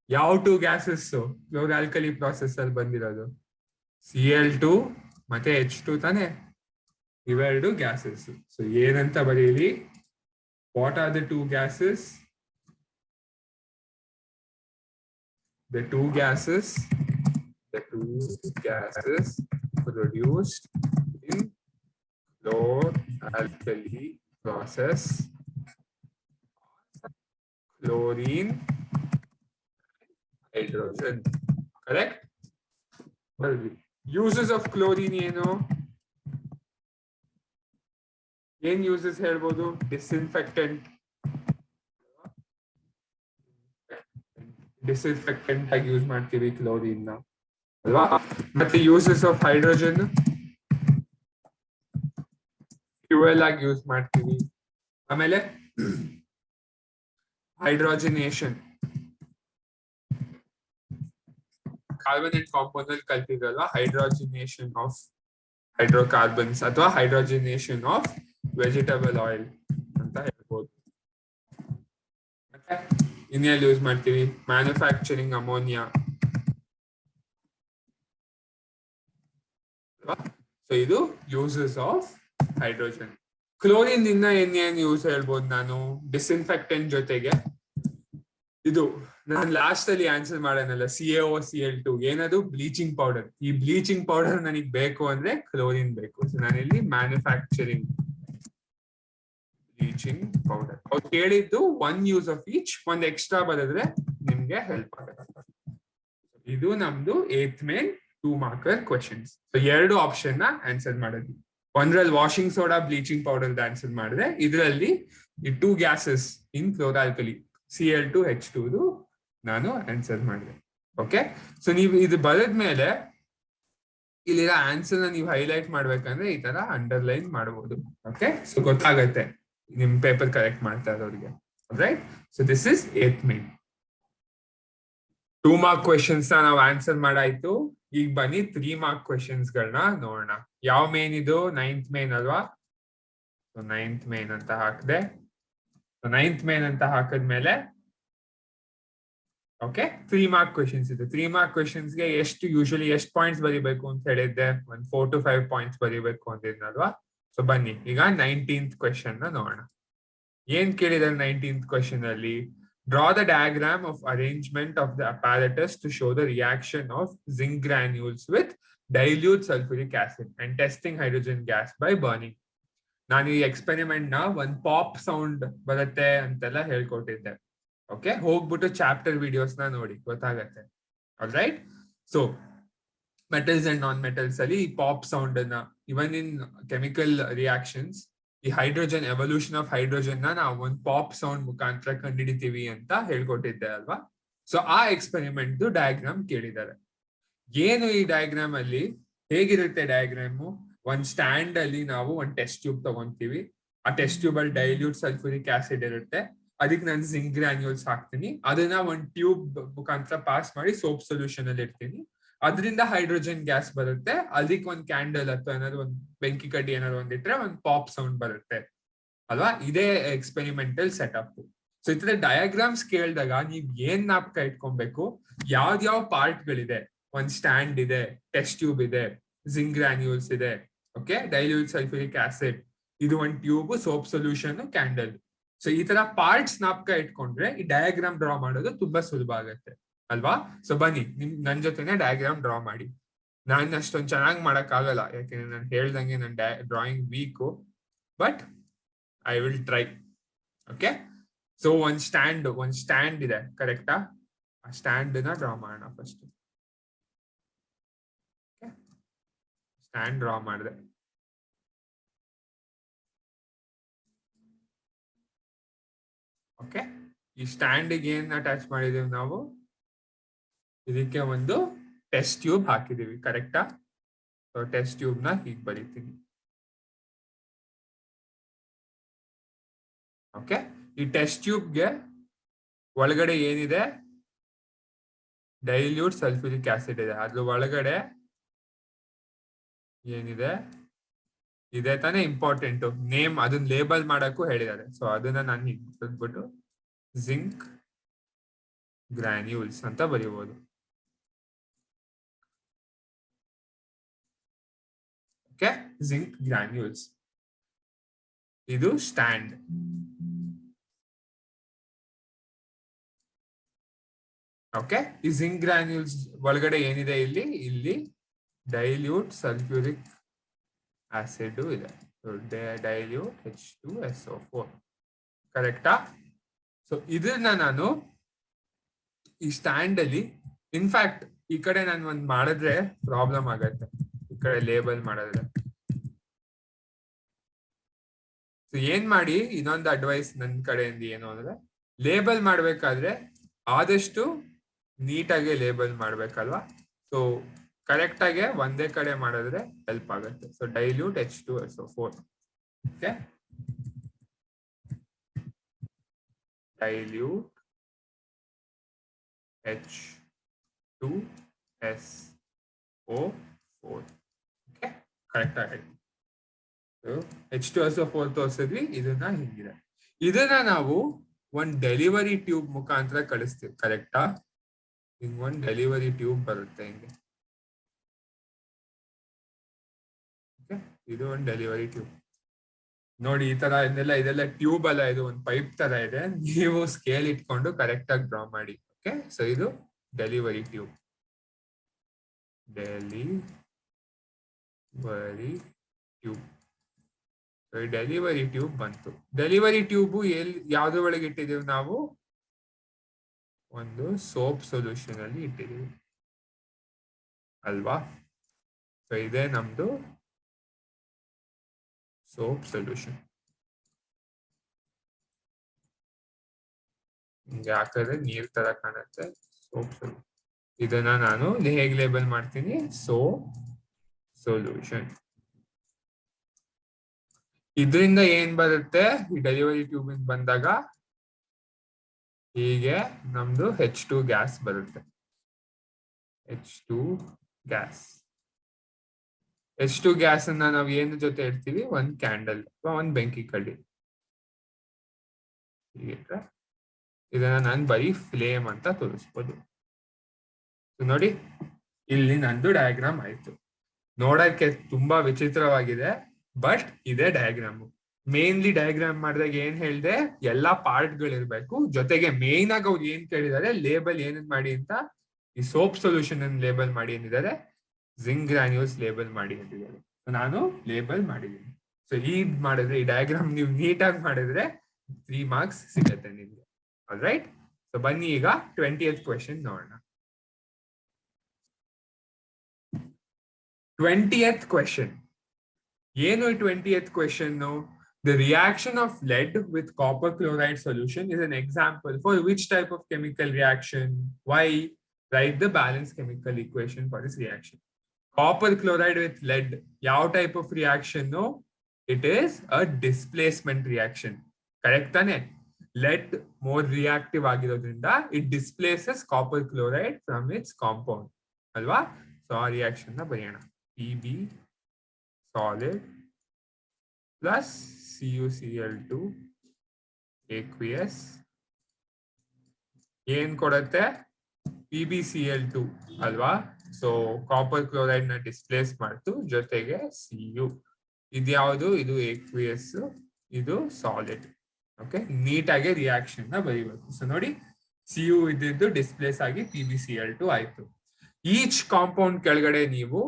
ಯಾವ 2 ಗ್ಯಾಸಸ್ ಕ್ಲೋರಾಲ್ಕಲಿ ಪ್ರಾಸೆಸ್ ಅಲ್ಲಿ ಬಂದಿರೋದು? Cl2 ಮತ್ತೆ H2 ತಾನೆ, ಇವೆರಡು ಗ್ಯಾಸಸ್. ಸೊ ಏನಂತ ಬರೀಲಿ? What are the 2 gases? The two gases produced in chloralkali process, chlorine, hydrogen. Correct? Well, uses of chlorine ಏನು? ಏನ್ uses ಹೇಳ್ಬೋದು? ಡಿಸ್ಇನ್ಫೆಕ್ಟೆಂಟ್ ಆಗಿ ಯೂಸ್ ಮಾಡ್ತೀವಿ ಕ್ಲೋರಿನ್ ನ ಅಲ್ವಾ? ಮತ್ತೆ ಯೂಸಸ್ ಆಫ್ ಹೈಡ್ರೋಜನ್ ಫ್ಯೂಯಲ್ ಆಗಿ ಯೂಸ್ ಮಾಡ್ತೀವಿ. ಆಮೇಲೆ ಹೈಡ್ರೋಜಿನೇಷನ್, ಕಾರ್ಬನೇಟ್ ಕಾಂಪೌಂಡ್ ಅಲ್ಲಿ ಕಲ್ತಿದ್ರಲ್ವಾ? ಹೈಡ್ರೋಜಿನೇಷನ್ ಆಫ್ ಹೈಡ್ರೋಕಾರ್ಬನ್ಸ್ ಅಥವಾ ಹೈಡ್ರೋಜಿನೇಷನ್ ಆಫ್ ವೆಜಿಟಬಲ್ ಆಯಿಲ್ ಅಂತ ಹೇಳ್ಬೋದು. ಮತ್ತೆ ಇನ್ನೆಲ್ಲಿ ಯೂಸ್ ಮಾಡ್ತೀವಿ? Manufacturing ammonia. ಸೊ ಇದು ಯೂಸಸ್ ಆಫ್ ಹೈಡ್ರೋಜನ್. ಕ್ಲೋರಿನ್ ಇಂದ ಏನ್ ಯೂಸ್ ಹೇಳ್ಬೋದು ನಾನು? ಡಿಸ್ಇನ್ಫೆಕ್ಟೆಂಟ್ ಜೊತೆಗೆ ಇದು ನಾನು ಲಾಸ್ಟ್ ಅಲ್ಲಿ ಆನ್ಸರ್ ಮಾಡೋಣಲ್ಲ, CaOCl2 ಏನದು? Bleaching powder. ಈ ಬ್ಲೀಚಿಂಗ್ ಪೌಡರ್ ನನಗೆ ಬೇಕು ಅಂದ್ರೆ ಕ್ಲೋರಿನ್ ಬೇಕು. ಸೊ ನಾನಿಲ್ಲಿ ಮ್ಯಾನುಫ್ಯಾಕ್ಚರಿಂಗ್ ಬ್ಲೀಚಿಂಗ್ ಪೌಡರ್. ಅವ್ರು ಕೇಳಿದ್ದು 1 ಯೂಸ್ ಆಫ್ ಈಚ್. ಒಂದ್ ಎಕ್ಸ್ಟ್ರಾ ಬರೆದ್ರೆ ನಿಮ್ಗೆ ಹೆಲ್ಪ್ ಆಗುತ್ತೆ. ಇದು ನಮ್ದು 8th main 2 marker questions. So 2 option ನ ಆನ್ಸರ್ ಮಾಡಿದ್ವಿ. ಒಂದ್ರಲ್ಲಿ washing soda bleaching powder answer ಮಾಡಿದ್ರೆ, ಇದರಲ್ಲಿ ಈ 2 ಗ್ಯಾಸಸ್ ಇನ್ ಕ್ಲೋರಾಲ್ಕಲಿ Cl2 H2 ನಾನು ಆನ್ಸರ್ ಮಾಡಿದೆ. ಓಕೆ, ಸೊ ನೀವು ಇದು ಬರೆದ್ಮೇಲೆ ಇಲ್ಲಿರೋ ಆನ್ಸರ್ ನ ನೀವು ಹೈಲೈಟ್ ಮಾಡ್ಬೇಕಂದ್ರೆ ಈ ತರ ಅಂಡರ್ಲೈನ್ ಮಾಡಬಹುದು. ಓಕೆ, ಸೊ ಗೊತ್ತಾಗತ್ತೆ ನಿಮ್ ಪೇಪರ್ ಕರೆಕ್ಟ್ ಮಾಡ್ತಾ ಇರೋರಿಗೆ. Right. So this is 8th main. 2 mark questions ನಾವು ಆನ್ಸರ್ ಮಾಡಾಯ್ತು. ಈಗ ಬನ್ನಿ 3 mark ಕ್ವೆಶನ್ಸ್ ಗಳನ್ನ ನೋಡೋಣ. ಯಾವ ಮೇನ್ ಇದು? 9th ಮೇನ್ ಅಲ್ವಾ? ಸೊ 9th ಮೇನ್ ಅಂತ ಹಾಕಿದೆ. 9th ಮೇನ್ ಅಂತ ಹಾಕಿದ್ಮೇಲೆ ಓಕೆ 3 mark ಕ್ವೆಶನ್ಸ್ ಇದೆ. 3 mark ಕ್ವೆಶನ್ಸ್ಗೆ ಯೂಶಲಿ ಎಷ್ಟು ಪಾಯಿಂಟ್ಸ್ ಬರೀಬೇಕು ಅಂತ ಹೇಳಿದ್ದೆ? ಒಂದು 4 to 5 ಪಾಯಿಂಟ್ಸ್ ಬರೀಬೇಕು ಅಂತಿದ್ನಲ್ವಾ? ಸೊ ಬನ್ನಿ ಈಗ 19th ಕ್ವೆಶನ್ ನ ನೋಡೋಣ. ಏನ್ ಕೇಳಿದಾರೆ 19th ಕ್ವೆಶನ್ ಅಲ್ಲಿ? Draw the diagram of arrangement of the apparatus to show the reaction of zinc granules with dilute sulphuric acid and testing hydrogen gas by burning. ನಾನು ಈ ಎಕ್ಸ್ಪೆರಿಮೆಂಟ್ ನ ಒಂದು ಪಾಪ್ ಸೌಂಡ್ ಬರುತ್ತೆ ಅಂತೆಲ್ಲ ಹೇಳ್ಕೊಟ್ಟಿದ್ದೆ. ಓಕೆ, ಹೋಗ್ಬಿಟ್ಟು chapter videos ನ ನೋಡಿ, ಗೊತ್ತಾಗತ್ತೆ. Alright. So metals and non metals ಅಲ್ಲಿ ಪಾಪ್ ಸೌಂಡ್ ಅನ್ನ, ಇವನ್ ಇನ್ ಕೆಮಿಕಲ್ ರಿಯಾಕ್ಷನ್ಸ್, ಈ ಹೈಡ್ರೋಜನ್ ಎವಲ್ಯೂಷನ್ ಆಫ್ ಹೈಡ್ರೋಜನ್ ನ ನಾವು ಒಂದು ಪಾಪ್ ಸೌಂಡ್ ಮುಖಾಂತರ ಕಂಡುಹಿಡಿತೀವಿ ಅಂತ ಹೇಳ್ಕೊಟ್ಟಿದ್ದೆ ಅಲ್ವಾ. ಸೊ ಆ ಎಕ್ಸ್ಪೆರಿಮೆಂಟ್ ಡಯಾಗ್ರಾಮ್ ಕೇಳಿದ್ದಾರೆ. ಏನು ಈ ಡಯಾಗ್ರಾಮ್ ಅಲ್ಲಿ ಹೇಗಿರುತ್ತೆ ಡಯಾಗ್ರಾಮು? ಒಂದ್ ಸ್ಟ್ಯಾಂಡ್ ಅಲ್ಲಿ ನಾವು ಒಂದ್ ಟೆಸ್ಟ್ ಟ್ಯೂಬ್ ತಗೊಂತೀವಿ. ಆ ಟೆಸ್ಟ್ ಟ್ಯೂಬ್ ಅಲ್ಲಿ ಡೈಲ್ಯೂಟ್ ಸಲ್ಫ್ಯೂರಿಕ್ ಆಸಿಡ್ ಇರುತ್ತೆ. ಅದಕ್ಕೆ ನಾನು ಜಿಂಕ್ ಗ್ರಾನ್ಯೂಲ್ಸ್ ಹಾಕ್ತೀನಿ. ಅದನ್ನ ಒಂದ್ ಟ್ಯೂಬ್ ಮುಖಾಂತರ ಪಾಸ್ ಮಾಡಿ ಸೋಪ್ ಸೊಲ್ಯೂಷನ್ ಅಲ್ಲಿ ಇಡ್ತೀನಿ. ಅದರಿಂದ ಹೈಡ್ರೋಜನ್ ಗ್ಯಾಸ್ ಬರುತ್ತೆ. ಅದಕ್ಕೆ ಒಂದ್ ಕ್ಯಾಂಡಲ್ ಅಥವಾ ಏನಾದ್ರು ಒಂದ್ ಬೆಂಕಿ ಕಡ್ಡಿ ಏನಾದ್ರು ಒಂದಿಟ್ರೆ ಒಂದ್ ಪಾಪ್ ಸೌಂಡ್ ಬರುತ್ತೆ ಅಲ್ವಾ. ಇದೇ ಎಕ್ಸ್ಪೆರಿಮೆಂಟಲ್ ಸೆಟಪ್. ಸೊ ಈ ತರ ಡಯಾಗ್ರಾಮ್ಸ್ ಕೇಳಿದಾಗ ನೀವ್ ಏನ್ ಜ್ಞಾಪಕ ಇಟ್ಕೊಬೇಕು? ಯಾವ್ದ್ಯಾವ ಪಾರ್ಟ್ ಗಳಿದೆ? ಒಂದ್ ಸ್ಟ್ಯಾಂಡ್ ಇದೆ, ಟೆಸ್ಟ್ ಟ್ಯೂಬ್ ಇದೆ, ಜಿಂಕ್ ಗ್ರಾನ್ಯೂಲ್ಸ್ ಇದೆ, ಓಕೆ, ಡೈಲ್ಯೂಟ್ ಸಲ್ಫ್ಯೂರಿಕ್ ಆಸಿಡ್, ಇದು ಒಂದ್ tube, soap solution, candle. So ಈ ತರ ಪಾರ್ಟ್ಸ್ ಜ್ಞಾಪಕ ಇಟ್ಕೊಂಡ್ರೆ ಈ ಡಯಾಗ್ರಾಮ್ ಡ್ರಾ ಮಾಡೋದು ತುಂಬಾ ಸುಲಭ ಆಗುತ್ತೆ ಅಲ್ವಾ. ಸೊ ಬನ್ನಿ ನನ್ ಜೊತೆನೆ ಡಯಾಗ್ರಾಮ್ ಡ್ರಾ ಮಾಡಿ. ನಾನು ಅಷ್ಟೊಂದು ಚೆನ್ನಾಗಿ ಮಾಡಕ್ ಆಗಲ್ಲ, ಯಾಕೆಂದ್ರೆ ನಾನು ಹೇಳ್ದಂಗೆ ನನ್ನ drawing week, but I will try. Okay, so ಒಂದ್ ಸ್ಟ್ಯಾಂಡ್ ಇದೆ, ಕರೆಕ್ಟಾ? ಆ ಸ್ಟ್ಯಾಂಡ್ ನ ಡ್ರಾ ಮಾಡೋಣ ಫಸ್ಟ್. ಸ್ಟ್ಯಾಂಡ್ ಡ್ರಾ ಮಾಡಿದೆ. ಓಕೆ, ಈ ಸ್ಟ್ಯಾಂಡಿಗೆ ಏನ್ ಅಟ್ಯಾಚ್ ಮಾಡಿದೀವಿ ನಾವು? ಇದಕ್ಕೆ ಒಂದು ಟೆಸ್ಟ್ ಟ್ಯೂಬ್ ಹಾಕಿದೀವಿ, ಕರೆಕ್ಟಾ? ಸೊ ಟೆಸ್ಟ್ ಟ್ಯೂಬ್ ನ ಹೀಗೆ ಬರೀತೀನಿ. ಓಕೆ, ಈ ಟೆಸ್ಟ್ ಟ್ಯೂಬ್ಗೆ ಒಳಗಡೆ ಏನಿದೆ? ಡೈಲ್ಯೂಟ್ ಸಲ್ಫ್ಯೂರಿಕ್ ಆಸಿಡ್ ಇದೆ. ಅದ್ರ ಒಳಗಡೆ ಏನಿದೆ? ಇದೆ ತಾನೇ ಇಂಪಾರ್ಟೆಂಟ್ ನೇಮ್, ಅದನ್ನ ಲೇಬಲ್ ಮಾಡಕ್ಕೂ ಹೇಳಿದ್ದಾರೆ. ಸೊ ಅದನ್ನ ನಾನು ಹೀಗೆ ಬರೆದ್ಬಿಟ್ಟು ಜಿಂಕ್ ಗ್ರಾನ್ಯೂಲ್ಸ್ ಅಂತ ಬರೀಬಹುದು. Okay, zinc granules. ಇದು ಸ್ಟ್ಯಾಂಡ್. ಓಕೆ, ಈ ಜಿಂಕ್ ಗ್ರಾನ್ಯೂಲ್ಸ್ ಒಳಗಡೆ ಏನಿದೆ? ಇಲ್ಲಿ ಡೈಲ್ಯೂಟ್ ಸಲ್ಫ್ಯೂರಿಕ್ ಆಸಿಡ್ ಇದೆ. ಡೈಲ್ಯೂಟ್ H2SO4, ಕರೆಕ್ಟಾ? ಸೊ ಇದನ್ನ ನಾನು ಈ ಸ್ಟ್ಯಾಂಡ್ ಅಲ್ಲಿ, ಇನ್ಫ್ಯಾಕ್ಟ್ ಈ ಕಡೆ ನಾನು ಒಂದ್ ಮಾಡಿದ್ರೆ ಪ್ರಾಬ್ಲಮ್ ಆಗತ್ತೆ, ಈ ಕಡೆ ಲೇಬಲ್ ಮಾಡಿದ್ರೆ. ಸೊ ಏನ್ ಮಾಡಿ, ಇನ್ನೊಂದು ಅಡ್ವೈಸ್ ನನ್ನ ಕಡೆಯಿಂದ ಏನು ಅಂದ್ರೆ, ಲೇಬಲ್ ಮಾಡ್ಬೇಕಾದ್ರೆ ಆದಷ್ಟು ನೀಟಾಗಿ ಲೇಬಲ್ ಮಾಡ್ಬೇಕಲ್ವಾ. ಸೊ ಕರೆಕ್ಟ್ ಆಗಿ ಒಂದೇ ಕಡೆ ಮಾಡಿದ್ರೆ ಹೆಲ್ಪ್ ಆಗುತ್ತೆ. So dilute H2SO4, okay, dilute H2SO4, okay, correct ಆಗಿ H2SO4 ತೋರಿಸಿದ್ವಿ. ಇದನ್ನ ಹಿಂಗಿದೆ. ಇದನ್ನ ನಾವು ಒಂದ್ ಡೆಲಿವರಿ ಟ್ಯೂಬ್ ಮುಖಾಂತರ ಕಳಿಸ್ತೀವಿ, ಕರೆಕ್ಟಾ? ಹಿಂಗ್ ಒಂದ್ ಡೆಲಿವರಿ ಟ್ಯೂಬ್ ಬರುತ್ತೆ ಹಿಂಗೆ. ಇದು ಒಂದು ಡೆಲಿವರಿ ಟ್ಯೂಬ್ ನೋಡಿ. ಈ ತರ ಇದೆಲ್ಲ ಟ್ಯೂಬ್ ಅಲ್ಲ, ಇದು ಒಂದು ಪೈಪ್ ತರ ಇದೆ. ನೀವು ಸ್ಕೇಲ್ ಇಟ್ಕೊಂಡು ಕರೆಕ್ಟ್ ಆಗಿ ಡ್ರಾ ಮಾಡಿ. ಓಕೆ, ಸೊ ಇದು ಡೆಲಿವರಿ ಟ್ಯೂಬ್. ಡೆಲಿವರಿ ಟ್ಯೂಬ್ ಬಂತು. ಡೆಲಿವರಿ ಟ್ಯೂಬ್ ಯಾವ್ದ್ರ ಒಳಗೆ ಇಟ್ಟಿದೀವಿ ನಾವು? ಒಂದು ಸೋಪ್ ಸೊಲ್ಯೂಷನ್ ಅಲ್ಲಿ ಇಟ್ಟಿದೀವಿ ಅಲ್ವಾ. ಸೊ ಇದೇ ನಮ್ದು ಸೋಪ್ ಸೊಲ್ಯೂಷನ್. ಹಿಂಗೆ ಹಾಕಿದ್ರೆ ನೀರ್ ತರ ಕಾಣುತ್ತೆ ಸೋಪ್ ಸೊಲ್ಯೂಷನ್. ಇದನ್ನ ನಾನು ಹೇಗೆ ಲೇಬಲ್ ಮಾಡ್ತೀನಿ? Soap solution. ಇದರಿಂದ ಏನ್ ಬರುತ್ತೆ? ಈ ಡೆಲಿವರಿ ಟ್ಯೂಬ್ ಇಂದ ಬಂದಾಗ ಹೀಗೆ ನಮ್ದು H2 ಗ್ಯಾಸ್ ಬರುತ್ತೆ. H2 gas. H2 ಗ್ಯಾಸ್ ಅನ್ನ ನಾವು ಏನ್ ಜೊತೆ ಇಡ್ತೀವಿ? ಒಂದ್ ಕ್ಯಾಂಡಲ್ ಅಥವಾ ಒಂದ್ ಬೆಂಕಿ ಕಡ್ಡಿ. ಇದನ್ನ ನಾನು ಬರೀ ಫ್ಲೇಮ್ ಅಂತ ತೋರಿಸ್ಬೋದು. ನೋಡಿ, ಇಲ್ಲಿ ನಂದು ಡಯಾಗ್ರಾಮ್ ಆಯ್ತು. ನೋಡಕ್ಕೆ ತುಂಬಾ ವಿಚಿತ್ರವಾಗಿದೆ, ಬಟ್ ಇದೇ ಡಯಾಗ್ರಾಮ್. ಮೇನ್ಲಿ ಡಯಾಗ್ರಾಮ್ ಮಾಡಿದಾಗ ಏನ್ ಹೇಳಿದೆ? ಎಲ್ಲಾ ಪಾರ್ಟ್ ಗಳಿರ್ಬೇಕು. ಜೊತೆಗೆ ಮೇನ್ ಆಗಿ ಅವ್ರು ಏನ್ ಕೇಳಿದ್ದಾರೆ? ಲೇಬಲ್ ಏನೇನ್ ಮಾಡಿ ಅಂತ. ಈ ಸೋಪ್ ಸೊಲ್ಯೂಷನ್ ಅನ್ನು ಲೇಬಲ್ ಮಾಡಿ ಅಂದಿದ್ದಾರೆ, ಜಿಂಕ್ ಗ್ರಾನ್ಯೂಲ್ಸ್ ಲೇಬಲ್ ಮಾಡಿ ಅಂತಿದ್ದಾರೆ. ನಾನು ಲೇಬಲ್ ಮಾಡಿದ್ದೀನಿ. ಸೊ ಈ ಮಾಡಿದ್ರೆ, ಈ ಡಯಾಗ್ರಾಮ್ ನೀವು ನೀಟಾಗಿ ಮಾಡಿದ್ರೆ 3 ಮಾರ್ಕ್ಸ್ ಸಿಗತ್ತೆ ನಿಮ್ಗೆ. ಆಲ್ರೈಟ್. ಸೊ ಬನ್ನಿ ಈಗ 20th ಕ್ವೆಶನ್ ನೋಡೋಣ. 20th ಕ್ವೆಶನ್ ಏನು 20th question? The reaction of lead with copper chloride solution is an example for which type of chemical reaction? Why? Write the balanced chemical equation for this reaction. Copper chloride with lead, ಯಾವ type of reaction? No, it is a displacement reaction. Correct ತಾನೆ? Lead more reactive ಆಗಿರೋದ್ರಿಂದ it displaces copper chloride from its compound. ಅಲ್ವಾ? So ಆ reaction ನ ಬರೆಯೋಣ. Pb solid plus CuCl2 aqueous ಏನ್ ಕೊಡುತ್ತೆ? PbCl2 ಅಲ್ವಾ? ಸೊ ಕಾಪರ್ ಕ್ಲೋರೈಡ್ ನ ಡಿಸ್ಪ್ಲೇಸ್ ಮಾಡ್ತು, ಜೊತೆಗೆ Cu. ಇದ್ಯಾವುದು? ಇದು aqueous, ಇದು ಸಾಲಿಡ್. ಓಕೆ, ನೀಟಾಗಿ ರಿಯಾಕ್ಷನ್ ನ ಬರೀಬೇಕು. ಸೊ ನೋಡಿ, Cu ಇದ್ದಿದ್ದು ಡಿಸ್ಪ್ಲೇಸ್ ಆಗಿ PbCl2 ಆಯ್ತು. ಈಚ್ ಕಾಂಪೌಂಡ್ ಕೆಳಗಡೆ ನೀವು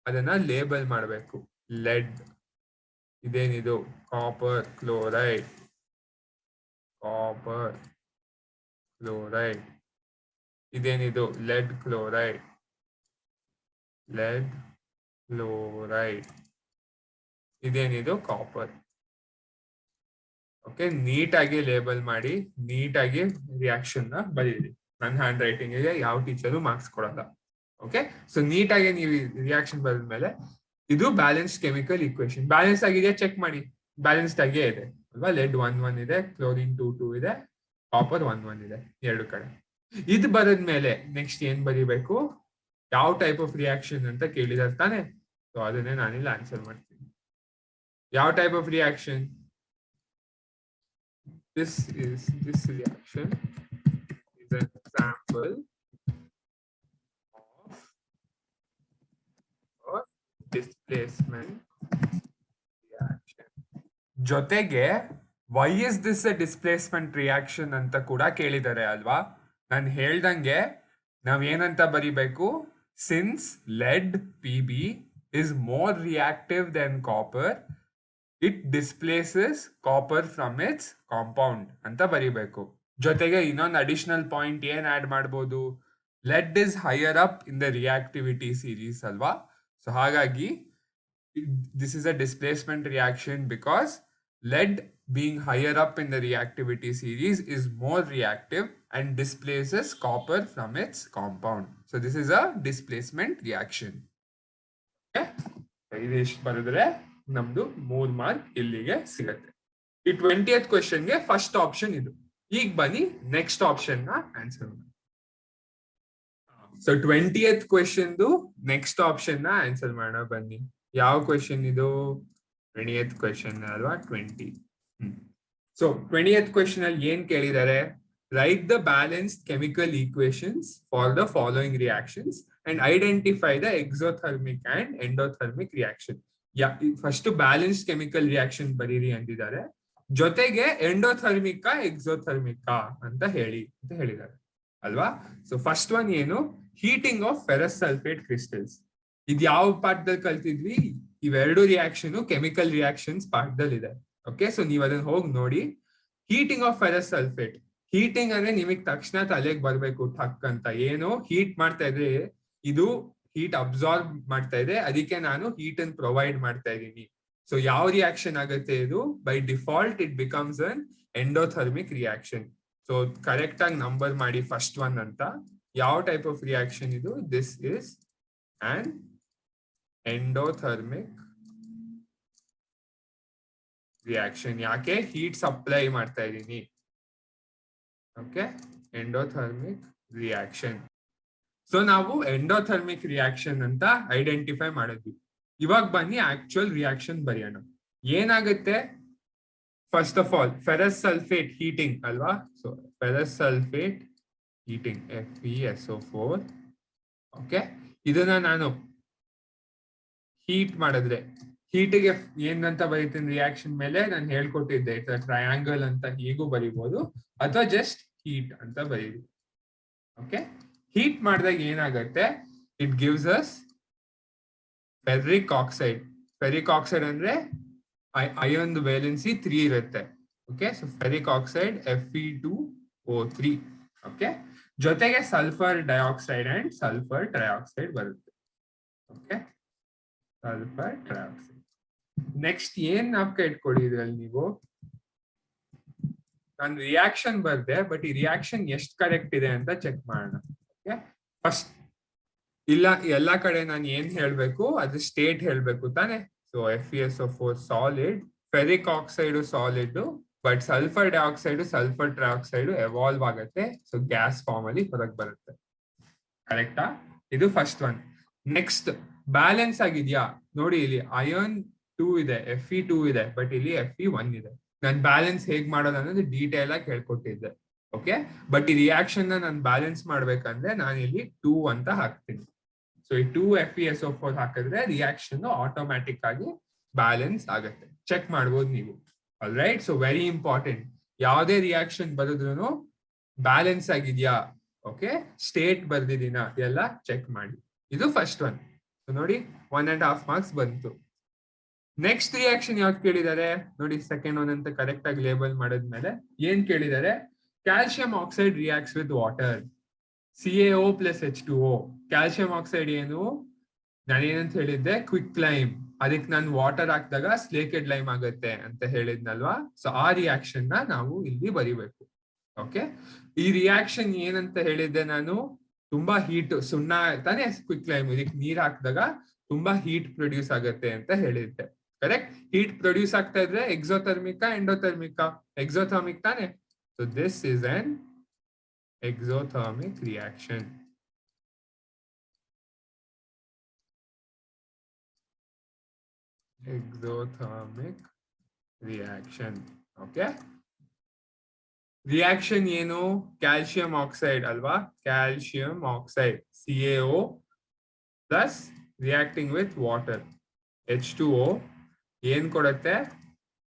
ಅದನ್ನ ಲೇಬಲ್ ಮಾಡಬೇಕು. ಲೆಡ್, ಇದೇನಿದು? Copper chloride, copper chloride. ಇದೇನಿದು? Lead chloride, lead chloride. ಇದೇನಿದು? ಕಾಪರ್. ಓಕೆ, ನೀಟಾಗಿ ಲೇಬಲ್ ಮಾಡಿ, ನೀಟಾಗಿ ರಿಯಾಕ್ಷನ್ ನ ಬರೀರಿ. ನನ್ನ ಹ್ಯಾಂಡ್ ರೈಟಿಂಗ್ ಗೆ ಯಾವ ಟೀಚರು ಮಾರ್ಕ್ಸ್ ಕೊಡಲ್ಲ. ಓಕೆ, ಸೊ ನೀಟಾಗಿ ನೀವು ರಿಯಾಕ್ಷನ್ ಬರೆದ್ಮೇಲೆ ಇದು ಬ್ಯಾಲೆನ್ಸ್ಡ್ ಕೆಮಿಕಲ್ ಈಕ್ವೇಶನ್. ಬ್ಯಾಲೆನ್ಸ್ ಆಗಿದೆಯಾ ಚೆಕ್ ಮಾಡಿ. ಬ್ಯಾಲೆನ್ಸ್ಡ್ ಆಗೇ ಇದೆ ಅಲ್ವಾ? ಲೆಡ್ 1 ಇದೆ, ಕ್ಲೋರಿನ್ 2 ಇದೆ, ಕಾಪರ್ 1 ಇದೆ ಎರಡು ಕಡೆ. ಇದು ಬರದ್ಮೇಲೆ ನೆಕ್ಸ್ಟ್ ಏನ್ ಬರೀಬೇಕು? ಯಾವ ಟೈಪ್ ಆಫ್ ರಿಯಾಕ್ಷನ್ ಅಂತ ಕೇಳಿದಾರೆ ತಾನೆ? ಸೊ ಅದನ್ನೇ ನಾನಿಲ್ಲಿ ಆನ್ಸರ್ ಮಾಡ್ತೀನಿ. ಯಾವ type of reaction? this reaction is an example of displacement reaction. ಜೊತೆಗೆ why is this a displacement reaction ಅಂತ ಕೂಡ ಕೇಳಿದ್ದಾರೆ ಅಲ್ವಾ? ನಾನು ಹೇಳ್ದಂಗೆ ನಾವ್ ಏನಂತ ಬರಿಬೇಕು? Since lead Pb is more reactive than copper, it displaces copper from its compound ಅಂತ ಬರಿಬೇಕು. ಜೊತೆಗೆ ಇನ್ನೊಂದು ಅಡಿಷನಲ್ ಪಾಯಿಂಟ್ ಏನ್ ಆಡ್ ಮಾಡಬಹುದು? lead is higher up in the reactivity series ಅಲ್ವಾ? ಸೊ ಹಾಗಾಗಿ this is a displacement reaction because lead being higher up in the reactivity series is more reactive and displaces copper from its compound. So this is a displacement reaction. Okay, ಇದಿಷ್ಟು ಬರೆದ್ರೆ ನಮ್ದು 3 mark ಇಲ್ಲಿಗೆ ಸಿಗತ್ತೆ. ಈ 20th question ಗೆ first option ಇದು. ಈಗ ಬನ್ನಿ ನೆಕ್ಸ್ಟ್ ಆಪ್ಷನ್ ನ ಆನ್ಸರ್ ಮಾಡಿ. So 20th question next option ನ ಆನ್ಸರ್ ಮಾಡೋಣ ಬನ್ನಿ. ಯಾವ ಕ್ವೆಶನ್ ಇದು? 20th ಕ್ವೆಶನ್ ಅಲ್ವಾ? 20. ಸೊ 20th ಕ್ವೆಶನ್ ಅಲ್ಲಿ ಏನ್ ಕೇಳಿದ್ದಾರೆ? Write the balanced chemical equations for the following reactions and identify the exothermic and endothermic reaction. First balanced chemical reaction ಬರೀರಿ ಅಂದಿದ್ದಾರೆ. ಜೊತೆಗೆ ಎಂಡೋಥರ್ಮಿಕಾ ಎಕ್ಸೋಥರ್ಮಿಕಾ ಅಂತ ಹೇಳಿದ್ದಾರೆ ಅಲ್ವಾ? ಸೊ ಫಸ್ಟ್ ಒನ್ ಏನು? Heating of ferrous sulphate crystals. ಇದು ಯಾವ ಪಾಠದಲ್ಲಿ ಕಲ್ತಿದ್ವಿ? ಇವೆರಡು ರಿಯಾಕ್ಷನ್ ಕೆಮಿಕಲ್ ರಿಯಾಕ್ಷನ್ಸ್ ಪಾಠದಲ್ಲಿ ಇದೆ. ಓಕೆ, ಸೊ ನೀವ್ ಅದನ್ನ ಹೋಗಿ ನೋಡಿ. Heating of ferrous sulphate. Heating ಅಂದ್ರೆ ನಿಮಗ್ ತಕ್ಷಣ ತಲೆಗೆ ಬರ್ಬೇಕು ಠಕ್ ಅಂತ. ಏನು ಹೀಟ್ ಮಾಡ್ತಾ ಇದ್ರೆ ಇದು ಹೀಟ್ ಅಬ್ಸಾರ್ಬ್ ಮಾಡ್ತಾ ಇದೆ, ಅದಕ್ಕೆ ನಾನು ಹೀಟ್ ಅನ್ನು ಪ್ರೊವೈಡ್ ಮಾಡ್ತಾ ಇದ್ದೀನಿ. ಸೊ ಯಾವ ರಿಯಾಕ್ಷನ್ ಆಗುತ್ತೆ ಇದು? By default it becomes an endothermic reaction. So correct ಆಗಿ ನಂಬರ್ ಮಾಡಿ ಫಸ್ಟ್ ಒನ್ ಅಂತ. ಯಾವ ಟೈಪ್ ಆಫ್ ರಿಯಾಕ್ಷನ್ ಇದು? This is an endothermic reaction. ಯಾಕೆ? ಹೀಟ್ ಸಪ್ಲೈ ಮಾಡ್ತಾ ಇದ್ದೀನಿ. Okay, endothermic reaction. ಸೊ ನಾವು ಎಂಡೋಥರ್ಮಿಕ್ ರಿಯಾಕ್ಷನ್ ಅಂತ ಐಡೆಂಟಿಫೈ ಮಾಡಿದ್ವಿ. ಇವಾಗ ಬನ್ನಿ ಆಕ್ಚುಯಲ್ ರಿಯಾಕ್ಷನ್ ಬರೆಯೋಣ. ಏನಾಗುತ್ತೆ? First of all ferrous sulphate heating ಅಲ್ವಾ? So ferrous sulphate heating FeSO4. Okay, ಇದನ್ನ ನಾನು ಹೀಟ್ ಮಾಡಿದ್ರೆ ಹೀಟಿಗೆ ಏನಂತ ಬರೀತೀನಿ? ರಿಯಾಕ್ಷನ್ ಮೇಲೆ ನಾನು ಹೇಳ್ಕೊಟ್ಟಿದ್ದೆ ಟ್ರಯಾಂಗಲ್ ಅಂತ ಹೀಗೂ ಬರೀಬಹುದು, ಅಥವಾ ಜಸ್ಟ್ ಹೀಟ್ ಅಂತ ಬರೀರಿ. ಓಕೆ, ಹೀಟ್ ಮಾಡಿದಾಗ ಏನಾಗುತ್ತೆ? It gives us ferric oxide. Ferric oxide ಅಂದ್ರೆ ಅಯಾನ್ ವೇಲೆನ್ಸಿ 3 ಇರುತ್ತೆ. Okay, so ferric oxide Fe2O3 okay, ಜೊತೆಗೆ sulphur dioxide and sulphur trioxide ಬರುತ್ತೆ. Okay, sulphur trioxide. ನೆಕ್ಸ್ಟ್ ಏನ್ ನಾಪ್ಕ ಇಟ್ಕೊಳ್ಳಿ ಇದ್ರಲ್ಲಿ ನೀವು, ನಾನು ರಿಯಾಕ್ಷನ್ ಬರ್ದೆ, ಬಟ್ ಈ ರಿಯಾಕ್ಷನ್ ಎಷ್ಟು ಕರೆಕ್ಟ್ ಇದೆ ಅಂತ ಚೆಕ್ ಮಾಡೋಣ. ಓಕೆ, ಫಸ್ಟ್ ಇಲ್ಲ ಎಲ್ಲಾ ಕಡೆ ನಾನು ಏನ್ ಹೇಳ್ಬೇಕು ಅದು ಸ್ಟೇಟ್ ಹೇಳ್ಬೇಕು ತಾನೆ. So FeSO4 solid, ferric oxide solid, but sulphur dioxide sulphur trioxide evolve ಆಗುತ್ತೆ. ಸೊ ಗ್ಯಾಸ್ ಫಾರ್ಮ್ ಅಲ್ಲಿ ಹೊರಗೆ ಬರುತ್ತೆ. ಕರೆಕ್ಟಾ? ಇದು ಫಸ್ಟ್ ಒನ್. ನೆಕ್ಸ್ಟ್ ಬ್ಯಾಲೆನ್ಸ್ ಆಗಿದ್ಯಾ ನೋಡಿ, ಇಲ್ಲಿ ಅಯಾನ್ 2 ಇದೆ, Fe2 ಇದೆ, ಬಟ್ ಇಲ್ಲಿ Fe1 ಇದೆ. ನಾನು ಬ್ಯಾಲೆನ್ಸ್ ಹೇಗ್ ಮಾಡೋದು ಅನ್ನೋದು ಡೀಟೇಲ್ ಆಗಿ ಹೇಳ್ಕೊಟ್ಟಿದ್ದೆ. ಓಕೆ, ಬಟ್ ಈ ರಿಯಾಕ್ಷನ್ ನಾನು ಬ್ಯಾಲೆನ್ಸ್ ಮಾಡ್ಬೇಕಂದ್ರೆ ನಾನು ಇಲ್ಲಿ 2 ಅಂತ ಹಾಕ್ತೀನಿ. ಸೊ ಈ 2 FeSO4 ಹಾಕಿದ್ರೆ ರಿಯಾಕ್ಷನ್ ಆಟೋಮ್ಯಾಟಿಕ್ ಆಗಿ ಬ್ಯಾಲೆನ್ಸ್ ಆಗುತ್ತೆ. ಚೆಕ್ ಮಾಡ್ಬೋದು ನೀವು. All right, so very important, ಯಾವುದೇ ರಿಯಾಕ್ಷನ್ ಬರೆದ್ರು ಬ್ಯಾಲೆನ್ಸ್ ಆಗಿದ್ಯಾ, ಓಕೆ, ಸ್ಟೇಟ್ ಬರ್ದಿದ್ದೀನ ಎಲ್ಲ ಚೆಕ್ ಮಾಡಿ. ಇದು ಫಸ್ಟ್ ಒನ್. ಸೊ ನೋಡಿ 1.5 ಮಾರ್ಕ್ಸ್ ಬಂತು. ನೆಕ್ಸ್ಟ್ ರಿಯಾಕ್ಷನ್ ಯಾವ್ದು ಕೇಳಿದ್ದಾರೆ ನೋಡಿ, ಸೆಕೆಂಡ್ ಒನ್ ಅಂತ ಕರೆಕ್ಟ್ ಆಗಿ ಲೇಬಲ್ ಮಾಡಿದ್ಮೇಲೆ ಏನ್ ಕೇಳಿದ್ದಾರೆ, calcium oxide reacts with water, CaO plus H2O. Calcium oxide ಏನು, ನಾನೇನಂತ ಹೇಳಿದ್ದೆ, ಕ್ವಿಕ್ ಲೈಮ್. ಅದಕ್ಕೆ ನಾನು ವಾಟರ್ ಹಾಕಿದಾಗ ಸ್ಲೇಕೆಡ್ ಲೈಮ್ ಆಗುತ್ತೆ ಅಂತ ಹೇಳಿದ್ನಲ್ವಾ. ಸೊ ಆ ರಿಯಾಕ್ಷನ್ ನಾವು ಇಲ್ಲಿ ಬರಿಬೇಕು. ಓಕೆ, ಈ ರಿಯಾಕ್ಷನ್ ಏನಂತ ಹೇಳಿದ್ದೆ ನಾನು, ತುಂಬಾ ಹೀಟ್, ಸುಣ್ಣ ತಾನೇ ಕ್ವಿಕ್ ಲೈಮ್, ಇದಕ್ಕೆ ನೀರ್ ಹಾಕಿದಾಗ ತುಂಬಾ ಹೀಟ್ ಪ್ರೊಡ್ಯೂಸ್ ಆಗುತ್ತೆ ಅಂತ ಹೇಳಿದ್ದೆ. ಕರೆಕ್ಟ್, ಹೀಟ್ ಪ್ರೊಡ್ಯೂಸ್ ಆಗ್ತಾ ಇದ್ರೆ ಎಕ್ಸೋಥರ್ಮಿಕಾ ಎಂಡೋಥರ್ಮಿಕಾ, ಎಕ್ಸೋಥರ್ಮಿಕ್ ತಾನೆ. So this is an exothermic reaction. Exothermic reaction. Okay, reaction ಏನು, ಕ್ಯಾಲ್ಸಿಯಂ ಆಕ್ಸೈಡ್ ಅಲ್ವಾ, calcium oxide CaO plus reacting with water H2O ಏನ್ ಕೊಡುತ್ತೆ,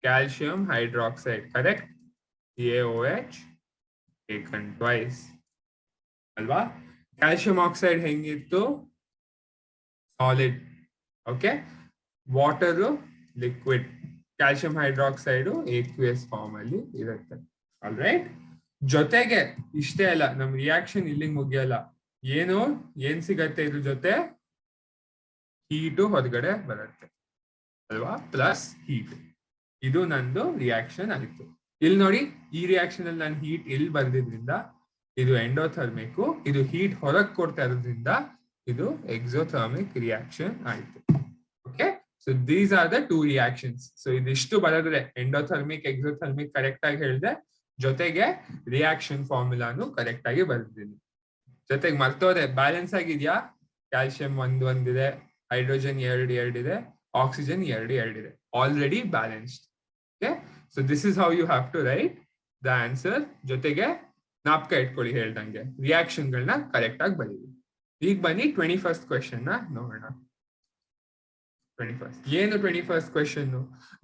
calcium hydroxide. Correct, CaOH taken twice ಅಲ್ವಾ. ಕ್ಯಾಲ್ಸಿಯಂ ಆಕ್ಸೈಡ್ ಹೆಂಗಿತ್ತು, solid. Okay, water liquid, calcium hydroxide aqueous form ಅಲ್ಲಿ ಇರುತ್ತೆ. All right, ಜೊತೆಗೆ ಇಷ್ಟೇ ಅಲ್ಲ, ನಮ್ ರಿಯಾಕ್ಷನ್ ಇಲ್ಲಿ ಮುಗಿಯಲ್ಲ. ಏನ್ ಸಿಗತ್ತೆ ಇದ್ರ ಜೊತೆ, ಹೀಟು ಹೊರಗಡೆ ಬರುತ್ತೆ ಅಲ್ವಾ, ಪ್ಲಸ್ ಹೀಟ್. ಇದು ನಂದು ರಿಯಾಕ್ಷನ್ ಆಯ್ತು. ಇಲ್ಲಿ ನೋಡಿ, ಈ ರಿಯಾಕ್ಷನ್ ಅಲ್ಲಿ ನಾನು ಹೀಟ್ ಇಲ್ಲಿ ಬರ್ದಿದ್ರಿಂದ ಇದು ಎಂಡೋಥರ್ಮಿಕ್, ಇದು ಹೀಟ್ ಹೊರಗೆ ಕೊಡ್ತಾ ಇರೋದ್ರಿಂದ ಇದು ಎಕ್ಸೋಥರ್ಮಿಕ್ ರಿಯಾಕ್ಷನ್ ಆಯ್ತು. Okay, so these are the 2 reactions. So ಇದಿಷ್ಟು ಬರೆದ್ರೆ ಎಂಡೋಥರ್ಮಿಕ್ ಎಕ್ಸೋಥರ್ಮಿಕ್ ಕರೆಕ್ಟ್ ಆಗಿ ಹೇಳಿದೆ, ಜೊತೆಗೆ ರಿಯಾಕ್ಷನ್ ಫಾರ್ಮುಲಾನು ಕರೆಕ್ಟ್ ಆಗಿ ಬರ್ದಿದ್ದೀನಿ. ಜೊತೆಗೆ ಮರ್ತೋದೆ, ಬ್ಯಾಲೆನ್ಸ್ ಆಗಿದ್ಯಾ, ಕ್ಯಾಲ್ಸಿಯಂ ಒಂದಿದೆ, ಹೈಡ್ರೋಜನ್ 2 ಇದೆ, ಆಕ್ಸಿಜನ್ 2 ಇದೆ, already balanced. Okay, so this is how you have to write the answer. ಜೊತೆಗೆ ನಾಪ್ಕ ಇಟ್ಕೊಳ್ಳಿ ಹೇಳ್ದಂಗೆ ರಿಯಾಕ್ಷನ್ ಗಳನ್ನ ಕರೆಕ್ಟ್ ಆಗಿ ಬರೀರಿ. ಈಗ ಬನ್ನಿ 21st ಕ್ವೆಶನ್ ನೋಡೋಣ. 21st ಏನು 21st question,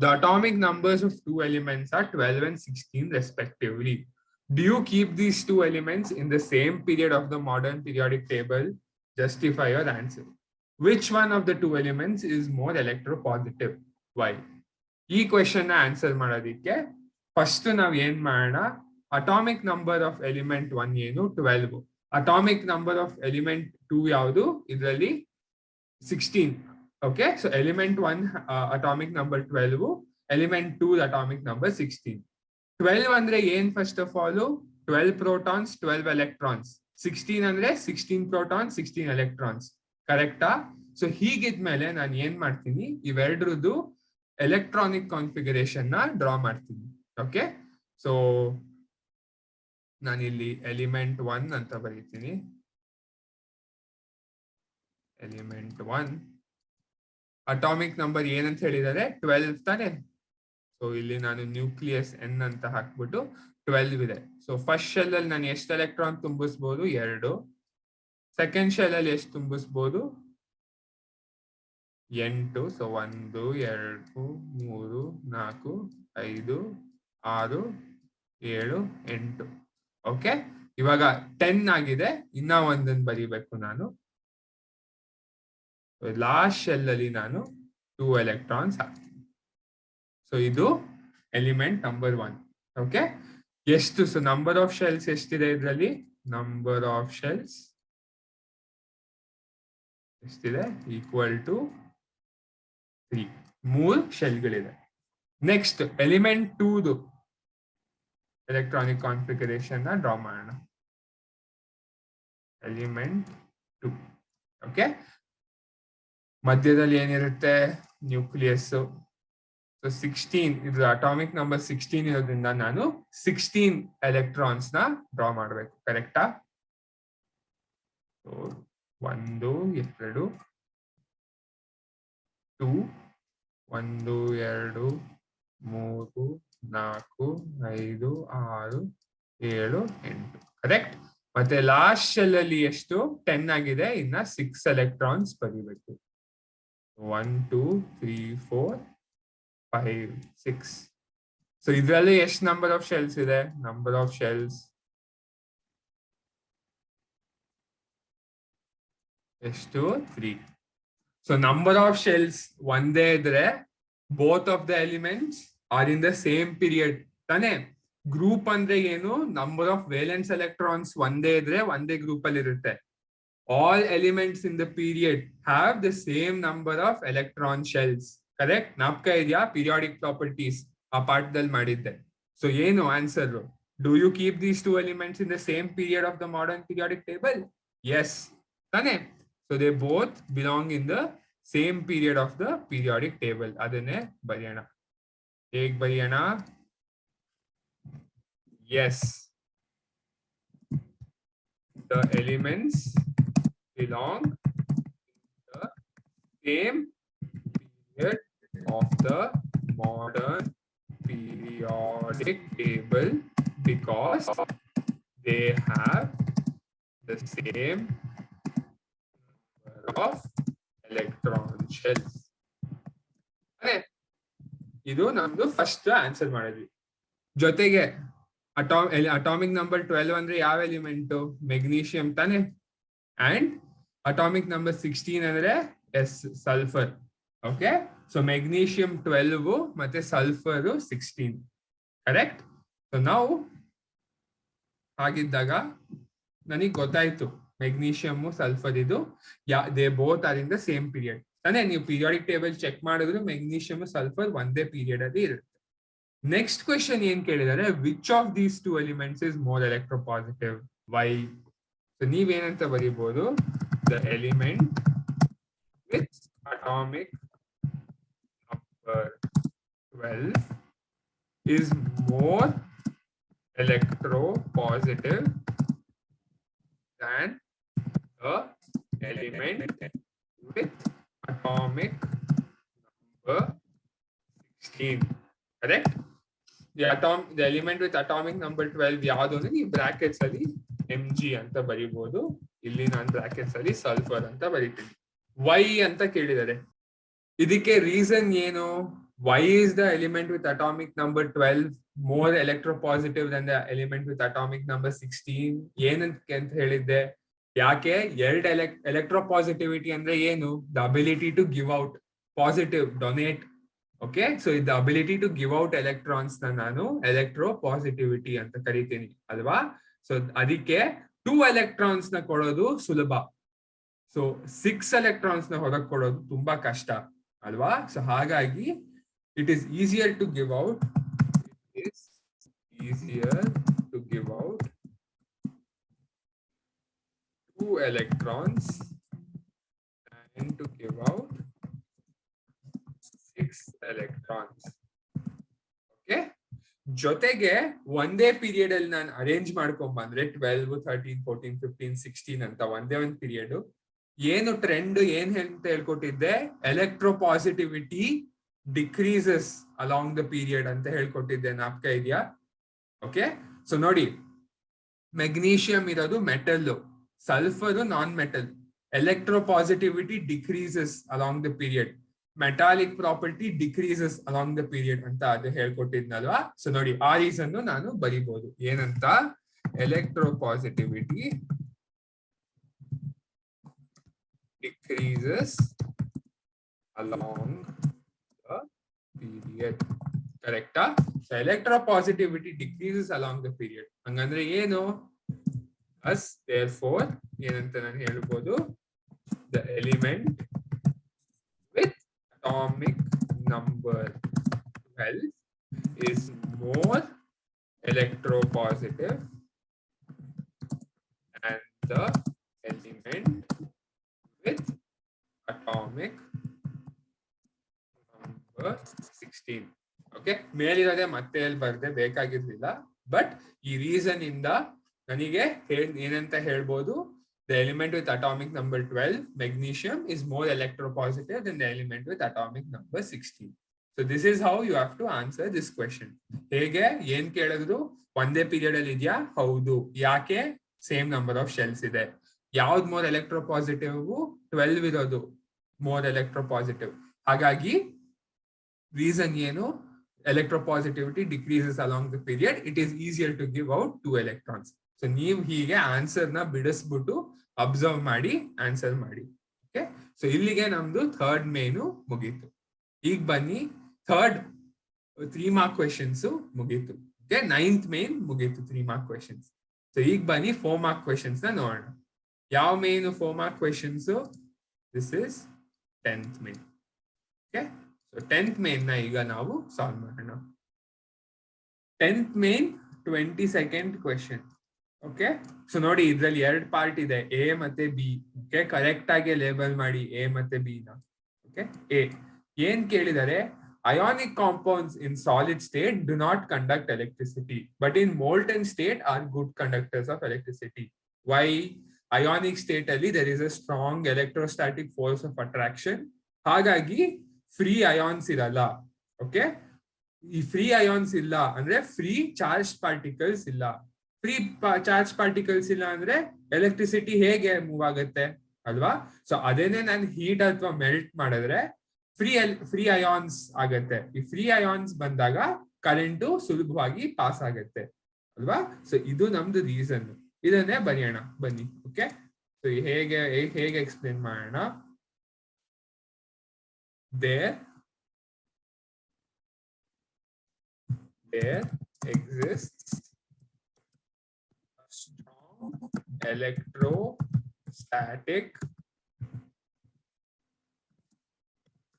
the atomic numbers of 2 elements are 12 and 16 respectively. Do you keep these 2 elements in the same period of the modern periodic table? Justify your answer. Which one of the 2 elements is more electropositive? Why? ಈ question answer ಮಾಡೋದಿಕ್ಕೆ first ನಾವ್ ಏನ್ ಮಾಡೋಣ, atomic number of element 1 ಏನು, 12. Atomic number of element 2 ಯಾವುದು, ಇದರಲ್ಲಿ 16. Okay, so element 1 atomic number 12, element 2 atomic number 16. 12 ಅಂದ್ರೆ ಏನ್, first of all 12 protons 12 electrons. 16 ಅಂದ್ರೆ 16 protons 16 electrons. ಕರೆಕ್ಟಾ? ಸೊ ಹೀಗಿದ್ಮೇಲೆ ನಾನು ಏನ್ ಮಾಡ್ತೀನಿ, ಇವೆರಡ್ರದ್ದು ಎಲೆಕ್ಟ್ರಾನಿಕ್ ಕಾನ್ಫಿಗರೇಷನ್ ನ ಡ್ರಾ ಮಾಡ್ತೀನಿ. ಓಕೆ, ಸೊ ನಾನಿಲ್ಲಿ ಎಲಿಮೆಂಟ್ 1 ಅಂತ ಬರೀತೀನಿ. ಎಲಿಮೆಂಟ್ 1 ಅಟಾಮಿಕ್ ನಂಬರ್ ಏನಂತ ಹೇಳಿದರೆ 12 ತಾನೆ. ಸೊ ಇಲ್ಲಿ ನಾನು ನ್ಯೂಕ್ಲಿಯಸ್ N ಅಂತ ಹಾಕ್ಬಿಟ್ಟು 12 ಇದೆ. ಸೊ ಫಸ್ಟ್ ಶೆಲ್ ಅಲ್ಲಿ ನಾನು ಎಷ್ಟು ಎಲೆಕ್ಟ್ರಾನ್ ತುಂಬಿಸ್ಬೋದು, 2. ಸೆಕೆಂಡ್ ಶೆಲ್ ಅಲ್ಲಿ ಎಷ್ಟು ತುಂಬಿಸ್ಬೋದು, 8. ಸೊ 1 2 3 4 5 6 7 8. ಓಕೆ, ಇವಾಗ 10 ಆಗಿದೆ, ಇನ್ನ ಒಂದನ್ನು ಬರೀಬೇಕು ನಾನು. ಲಾಸ್ಟ್ ಶೆಲ್ ಅಲ್ಲಿ ನಾನು 2 ಎಲೆಕ್ಟ್ರಾನ್ಸ್ ಹಾಕ್ತೀನಿ. ಸೊ ಇದು ಎಲಿಮೆಂಟ್ ನಂಬರ್ 1. ಓಕೆ, ಎಷ್ಟು, ಸೊ ನಂಬರ್ ಆಫ್ ಶೆಲ್ಸ್ ಎಷ್ಟಿದೆ ಇದರಲ್ಲಿ, ನಂಬರ್ ಆಫ್ ಶೆಲ್ಸ್ ಎಷ್ಟಿದೆ ಈಕ್ವಲ್ ಟು 3. 3 ಶೆಲ್ಗಳಿದೆ. ನೆಕ್ಸ್ಟ್ ಎಲಿಮೆಂಟ್ 2 ಎಲೆಕ್ಟ್ರಾನಿಕ್ ಕಾನ್ಫಿಗರೇಷನ್ ನ ಡ್ರಾ ಮಾಡೋಣ. Element 2 okay. ಮಧ್ಯದಲ್ಲಿ ಏನಿರುತ್ತೆ ನ್ಯೂಕ್ಲಿಯಸ್. ಸೊ 16 ಇದು ಅಟಾಮಿಕ್ ನಂಬರ್ 16 ಇರೋದ್ರಿಂದ ನಾನು 16 ಎಲೆಕ್ಟ್ರಾನ್ಸ್ ನ ಡ್ರಾ ಮಾಡಬೇಕು. ಕರೆಕ್ಟಾ? 1 2 2 1 2 3 4 5 6 7 8 ಕರೆಕ್ಟ್. ಮತ್ತೆ ಲಾಸ್ಟ್ ಶೆಲ್ ಅಲ್ಲಿ ಎಷ್ಟು 10 ಆಗಿದೆ. ಇನ್ನ 6 ಎಲೆಕ್ಟ್ರಾನ್ಸ್ ಬರೀಬೇಕು. 1 2 3 4 5 6. ಸೊ ಇದರಲ್ಲಿ ಎಷ್ಟು ನಂಬರ್ ಆಫ್ ಶೆಲ್ಸ್ ಇದೆ? ನಂಬರ್ ಆಫ್ ಶೆಲ್ಸ್ ಎಷ್ಟು 3. ಸೊ ನಂಬರ್ ಆಫ್ ಶೆಲ್ಸ್ ಒಂದೇ ಇದ್ರೆ both of the elements are in the same period ತಾನೆ. ಗ್ರೂಪ್ ಅಂದ್ರೆ ಏನು? ನಂಬರ್ ಆಫ್ ವೇಲೆನ್ಸ್ ಎಲೆಕ್ಟ್ರಾನ್ಸ್ ಒಂದೇ ಇದ್ರೆ ಒಂದೇ ಗ್ರೂಪ್ ಅಲ್ಲಿ ಇರುತ್ತೆ. All elements in the period have the same number of electron shells. Correct? ನಾಪ್ಕ ಇದೆಯಾ? ಪೀರಿಯಾಡಿಕ್ ಪ್ರಾಪರ್ಟೀಸ್ ಆ ಪಾಠದಲ್ಲಿ ಮಾಡಿದ್ದೆ. ಸೊ ಏನು answer? Do you keep these 2 elements in the same period of the modern periodic table? Yes ತಾನೆ. So they both belong in the same period of the periodic table. ಅದನ್ನೇ ಬರೆಯೋಣ. ಹೇಗ್ ಬರೆಯೋಣ? Yes, the elements belong in the same period of the modern periodic table because they have the same number of electron shells. ಇದು ನಮ್ದು first answer ಮಾಡಿದ್ವಿ. ಜೊತೆಗೆ atomic number 12 ಅಂದ್ರೆ ಯಾವ ಎಲಿಮೆಂಟ್? ಮೆಗ್ನೀಷಿಯಂ ತಾನೆ. ಅಂಡ್ ಅಟಾಮಿಕ್ ನಂಬರ್ 16 ಅಂದ್ರೆ sulphur. Okay. So magnesium 12 ಮತ್ತೆ sulphur 16. Correct. So ನಾವು ಹಾಗಿದ್ದಾಗ ನನಗೆ ಗೊತ್ತಾಯ್ತು ಮೆಗ್ನೀಷಿಯಂ ಸಲ್ಫರ್ ಇದು they both are in the same period ತಾನೆ. ನೀವು ಪೀರಿಯಾಡಿಕ್ ಟೇಬಲ್ ಚೆಕ್ ಮಾಡಿದ್ರು ಮೆಗ್ನೀಷಿಯಂ ಸಲ್ಫರ್ ಒಂದೇ ಪೀರಿಯಡ್ ಅಲ್ಲಿ ಇರುತ್ತೆ. ನೆಕ್ಸ್ಟ್ ಕ್ವೆಶನ್ ಏನ್ ಕೇಳಿದಾರೆ? Which of these 2 elements is more electropositive? Why? So ನೀವೇನಂತ ಬರೀಬಹುದು? The element with atomic number 12 is more electropositive than the element with atomic number 16. Correct? The element with atomic number 12 ಯಾವುದು ಅಂದ್ರೆ ನೀವು brackets ಅಲ್ಲಿ Mg ಅಂತ ಬರೀಬಹುದು. ಇಲ್ಲಿ ನಾನು brackets ಅಲ್ಲಿ ಸಲ್ಫರ್ ಅಂತ ಬರೀತೀನಿ. ವೈ ಅಂತ ಕೇಳಿದ್ದಾರೆ. ಇದಕ್ಕೆ ರೀಸನ್ ಏನು? Why is the element with atomic number 12 more electropositive than the element with atomic number 16? ಏನಂತ ಹೇಳಿದ್ದೆ? ಯಾಕೆ? ಎರಡು ಎಲೆಕ್ಟ್ರೋಪಾಸಿಟಿವಿಟಿ ಅಂದ್ರೆ ಏನು? The ability to give out positive, donate. Okay. So ಇದು ability to give out electrons ನಾನು electropositivity ಅಂತ ಕರಿತೀನಿ ಅಲ್ವಾ? ಸೊ ಅದಕ್ಕೆ 2 ಎಲೆಕ್ಟ್ರಾನ್ಸ್ ನ ಕೊಡೋದು ಸುಲಭ. ಸೊ 6 ಎಲೆಕ್ಟ್ರಾನ್ಸ್ ನ ಹೊರಗೆ ಕೊಡೋದು ತುಂಬಾ ಕಷ್ಟ ಅಲ್ವಾ? ಸೊ ಹಾಗಾಗಿ it is easier to give out 2 electrons and to give out 6 electrons. Okay. ಜೊತೆಗೆ ಒಂದೇ ಪೀರಿಯಡ್ ಅಲ್ಲಿ ನಾನು ಅರೇಂಜ್ ಮಾಡ್ಕೊಂಡ್ ಬಂದ್ರೆ 12 13 14 15 16 ಅಂತ ಒಂದೇ ಒಂದು ಪೀರಿಯಡ್. ಏನು ಟ್ರೆಂಡ್ ಏನ್ ಅಂತ ಹೇಳ್ಕೊಟ್ಟಿದ್ದೆ? ಎಲೆಕ್ಟ್ರೋಪಾಸಿಟಿವಿಟಿ decreases along the period ಅಂತ ಹೇಳ್ಕೊಟ್ಟಿದ್ದೆ. ನಾಪ್ಕ ಇದೆಯಾ? ಓಕೆ. ಸೊ ನೋಡಿ, ಮೆಗ್ನೀಷಿಯಂ ಇರೋದು metal, sulphur non metal. Electropositivity decreases along the period, metallic property decreases along the period ಅಂತ ಅದು ಹೇಳ್ಕೊಟ್ಟಿದ್ನಲ್ವಾ? ಸೊ ನೋಡಿ, ಆ ರೀಸನ್ ನಾನು ಬರಿಬಹುದು. ಏನಂತ? Electropositivity decreases along period. ಕರೆಕ್ಟಾ? So electropositivity decreases along the period. ಹಂಗಂದ್ರೆ ಏನು? Thus, therefore, ಏನಂತ ನಾನು ಹೇಳ್ಬೋದು, the element with atomic number 12 is more electropositive than the element with atomic number 16. Okay, ಮೇಲಿರೋದೆ ಮತ್ತೆ ಎಲ್ಲಿ ಬರ್ದೆ ಬೇಕಾಗಿರ್ಲಿಲ್ಲ, ಬಟ್ ಈ ರೀಸನ್ ಇಂದ ನನಗೆ ಏನಂತ ಹೇಳ್ಬೋದು, the element with atomic number 12, magnesium, is more electropositive than the element with atomic number 16. So this is how you have to answer this question. ಹೇಗೆ ಏನ್ ಕೇಳಿದ್ರು ಒಂದೇ ಪೀರಿಯಡ್ ಅಲ್ಲಿ ಇದೆಯಾ, ಹೌದು, ಯಾಕೆ, ಸೇಮ್ ನಂಬರ್ ಆಫ್ ಶೆಲ್ಸ್ ಇದೆ, ಯಾವ್ದು ಮೋರ್ ಎಲೆಕ್ಟ್ರೋಪಾಸಿಟಿವ್, 12 ಇರೋದು ಮೋರ್ ಎಲೆಕ್ಟ್ರೋಪಾಸಿಟಿವ್, ಹಾಗಾಗಿ ರೀಸನ್ ಏನು, electropositivity decreases along the period, it is easier to give out 2 electrons. So ನೀವು ಹೀಗೆ ಆನ್ಸರ್ ನ ಬಿಡಿಸ್ಬಿಟ್ಟು ಅಬ್ಸರ್ವ್ ಮಾಡಿ ಆನ್ಸರ್ ಮಾಡಿ. ಓಕೆ, ಸೊ ಇಲ್ಲಿಗೆ ನಮ್ದು ಥರ್ಡ್ ಮೇನು ಮುಗೀತು. ಈಗ ಬನ್ನಿ ಥರ್ಡ್ 3 ಮಾರ್ಕ್ ಕ್ವೆಶನ್ಸ್ ಮುಗೀತು. ಓಕೆ, 9th ಮೇನ್ ಮುಗೀತು 3 ಮಾರ್ಕ್ ಕ್ವೆಶನ್ಸ್. ಸೊ ಈಗ ಬನ್ನಿ 4 ಮಾರ್ಕ್ ಕ್ವೆಶನ್ಸ್ ನ ನೋಡೋಣ. ಯಾವ main 4 mark questions? This is 10th main. Okay, so 10th main ನ ಈಗ ನಾವು ಸಾಲ್ವ್ ಮಾಡೋಣ. 10th main 22nd question. Okay, so ನೋಡಿ ಇದ್ರಲ್ಲಿ 2 ಪಾರ್ಟ್ ಇದೆ, ಎ ಮತ್ತೆ ಬಿ. ಓಕೆ, ಕರೆಕ್ಟ್ ಆಗಿ ಲೇಬಲ್ ಮಾಡಿ ಎ ಮತ್ತೆ ಬಿ ನ. ಓಕೆ, ಎ ಏನ್ ಕೇಳಿದರೆ, ionic compounds in solid state do not conduct electricity, but in molten state are good conductors of electricity. Why? Ionic state ಅಲ್ಲಿ there is a strong electrostatic force of attraction, ಹಾಗಾಗಿ free ions ಇರಲ್ಲ. Okay, ಈ free ions ಇಲ್ಲ ಅಂದ್ರೆ free charge particles ಇಲ್ಲ. Free charge particles ಇಲ್ಲ ಅಂದ್ರೆ electricity ಹೇಗೆ ಮೂವ್ ಆಗುತ್ತೆ ಅಲ್ವಾ? ಸೊ ಅದೇನೆ ನಾನು ಹೀಟ್ ಅಥವಾ ಮೆಲ್ಟ್ ಮಾಡಿದ್ರೆ ಫ್ರೀ ಅಯಾನ್ಸ್ ಆಗತ್ತೆ. ಈ ಫ್ರೀ ಅಯಾನ್ಸ್ ಬಂದಾಗ ಕರೆಂಟು ಸುಲಭವಾಗಿ ಪಾಸ್ ಆಗತ್ತೆ ಅಲ್ವಾ? ಸೊ ಇದು ನಮ್ದು ರೀಸನ್. ಇದನ್ನೇ ಬರೆಯೋಣ ಬನ್ನಿ. ಓಕೆ, ಸೊ ಹೇಗೆ ಎಕ್ಸ್ಪ್ಲೇನ್ ಮಾಡೋಣ. there exists a strong electrostatic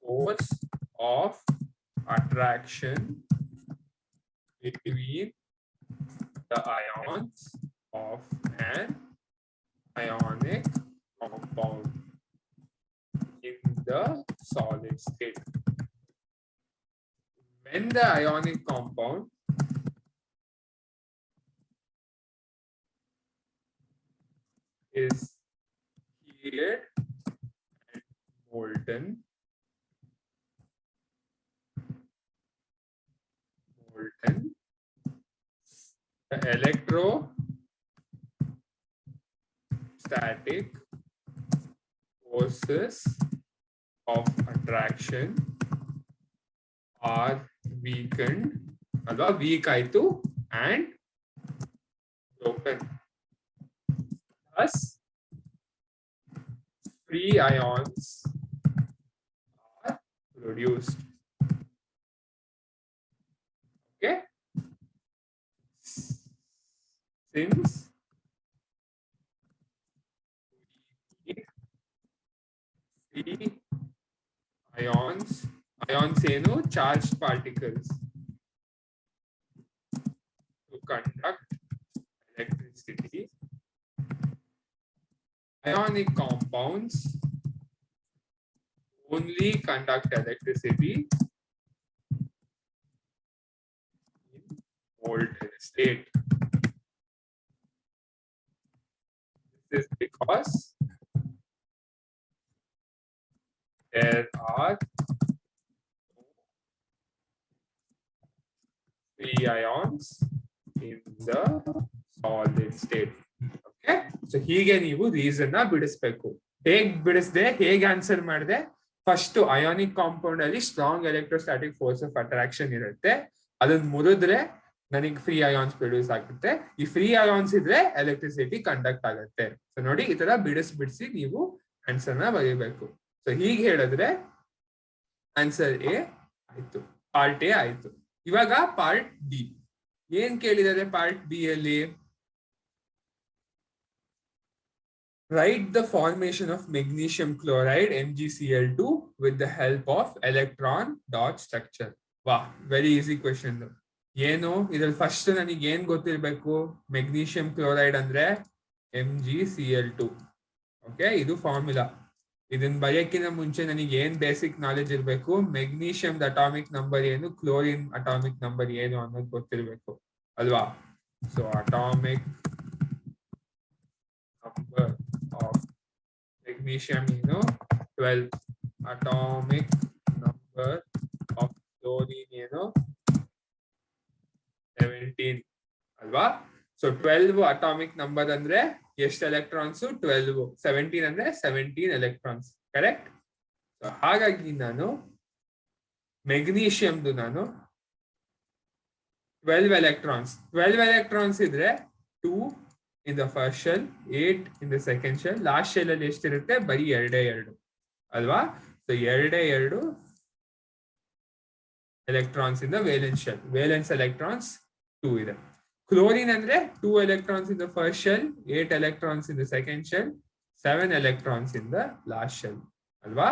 force of attraction between the ions of an ionic compound in the solid state. When the ionic compound is heated and molten, the electrostatic forces of attraction are weakened, alva weak aitu and broken. Thus, free ions are produced. Okay, since free ions ಏನು charged particles to conduct electricity, ionic compounds only conduct electricity in molten state. This is because there are free ions in the solid state. Okay, so ಹೀಗೆ ನೀವು reason ನ ಬಿಡಿಸ್ಬೇಕು. ಹೇಗ್ ಬಿಡಿಸ್ದೆ, ಹೇಗೆ answer ಮಾಡಿದೆ? First ionic compound ಅಲ್ಲಿ strong electrostatic force of attraction ಇರುತ್ತೆ, ಅದನ್ನ ಮುರಿದ್ರೆ ನನಗೆ ಫ್ರೀ ಅಯಾನ್ಸ್ ಪ್ರೊಡ್ಯೂಸ್ ಆಗುತ್ತೆ. ಈ ಫ್ರೀ ಅಯಾನ್ಸ್ ಇದ್ರೆ ಎಲೆಕ್ಟ್ರಿಸಿಟಿ ಕಂಡಕ್ಟ್ ಆಗುತ್ತೆ. ಸೊ ನೋಡಿ, ಈ ತರ ಬಿಡಿಸಿ ನೀವು ಆನ್ಸರ್ ನ ಬರೀಬೇಕು. ಸೊ ಹೀಗೆ ಹೇಳಿದ್ರೆ ಆನ್ಸರ್ ಎ ಆಯ್ತು, ಪಾರ್ಟ್ ಎ ಆಯ್ತು. ಇವಾಗ ಪಾರ್ಟ್ ಬಿ ಏನ್ ಕೇಳಿದರೆ, ಪಾರ್ಟ್ ಬಿ ಅಲ್ಲಿ Write the formation of magnesium chloride MgCl2 with the help of electron dot structure. Wow, very easy question. ಏನು ಇದ್ರಲ್ಲಿ ಫಸ್ಟ್ ನನಗೆ ಏನ್ ಗೊತ್ತಿರ್ಬೇಕು? ಮೆಗ್ನೀಷಿಯಂ ಕ್ಲೋರೈಡ್ ಅಂದ್ರೆ MgCl2. ಓಕೆ, ಇದು ಫಾರ್ಮುಲಾ. ಇದನ್ನ ಬರೆಯಕ್ಕಿಂತ ಮುಂಚೆ ನನಗೆ ಏನ್ ಬೇಸಿಕ್ ನಾಲೆಜ್ ಇರ್ಬೇಕು? ಮೆಗ್ನೀಷಿಯಂ ಅಟಾಮಿಕ್ ನಂಬರ್ ಏನು, ಕ್ಲೋರಿನ್ ಅಟಾಮಿಕ್ ನಂಬರ್ ಏನು ಅನ್ನೋದು ಗೊತ್ತಿರ್ಬೇಕು ಅಲ್ವಾ? So atomic number of magnesium ಏನು 12, atomic number of chlorine ಏನು 17 ಅಲ್ವಾ? ಸೊ 12 ಅಟಾಮಿಕ್ ನಂಬರ್ ಅಂದ್ರೆ ಎಷ್ಟು ಎಲೆಕ್ಟ್ರಾನ್ಸ್? 12. 17 ಅಂದ್ರೆ 17 ಎಲೆಕ್ಟ್ರಾನ್ಸ್, ಕರೆಕ್ಟ್? ಹಾಗಾಗಿ ನಾನು ಮೆಗ್ನೀಷಿಯಂದು ನಾನು 12 ಎಲೆಕ್ಟ್ರಾನ್ಸ್ ಇದ್ರೆ 2 in the first shell, 8 in the second shell, last shell ಅಲ್ಲಿ ಎಷ್ಟಿರುತ್ತೆ? ಬರೀ 2 ಅಲ್ವಾ? So 2 electrons in the valence shell. Valence electrons 2 ಇದೆ. ಕ್ಲೋರಿನ್ ಅಂದ್ರೆ 2 electrons in the first shell, 8 electrons in the second shell, 7 electrons in the last shell ಅಲ್ವಾ?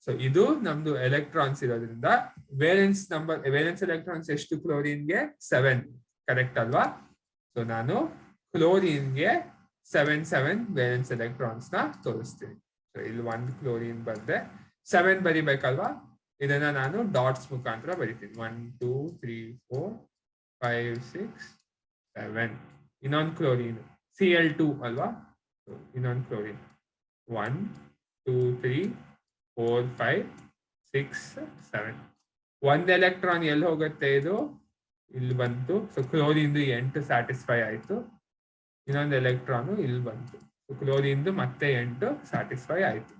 So ಇದು ನಮ್ದು electrons ಇರೋದ್ರಿಂದ ವೇಲೆನ್ಸ್ ಎಲೆಕ್ಟ್ರಾನ್ಸ್ ಎಷ್ಟು ಕ್ಲೋರಿನ್ಗೆ? 7, ಕರೆಕ್ಟ್ ಅಲ್ವಾ? ಸೊ ನಾನು ಕ್ಲೋರಿನ್ಗೆ 7 ವೇಲೆನ್ಸ್ ಎಲೆಕ್ಟ್ರಾನ್ಸ್ ನ ತೋರಿಸ್ತೀನಿ. ಸೊ ಇಲ್ಲಿ 1 ಕ್ಲೋರಿನ್ ಬಂದ್ರೆ 7 ಬರಿಬೇಕಲ್ವಾ? ಇದನ್ನ ನಾನು ಡಾಟ್ಸ್ ಮುಖಾಂತರ ಬರಿತೀನಿ. 1 2 3 4 5 6 7. ಇನ್ನೊಂದು ಕ್ಲೋರಿನ್ Cl2 ಅಲ್ವಾ? ಇನ್ನೊಂದು ಕ್ಲೋರಿನ್ 1 2 3 4 5 6 7. 1 ಎಲೆಕ್ಟ್ರಾನ್ ಎಲ್ಲಿ ಹೋಗುತ್ತೆ? ಇದು ಇಲ್ಲಿ ಬಂತು. ಸೊ ಕ್ಲೋರಿನ್ 8 ಸ್ಯಾಟಿಸ್ಫೈ ಆಯ್ತು. ಇನ್ನೊಂದು ಎಲೆಕ್ಟ್ರಾನ್ ಇಲ್ಲಿ ಬಂತು. ಕ್ಲೋರಿನ್ ಮತ್ತೆ 8 ಸ್ಯಾಟಿಸ್ಫೈ ಆಯ್ತು.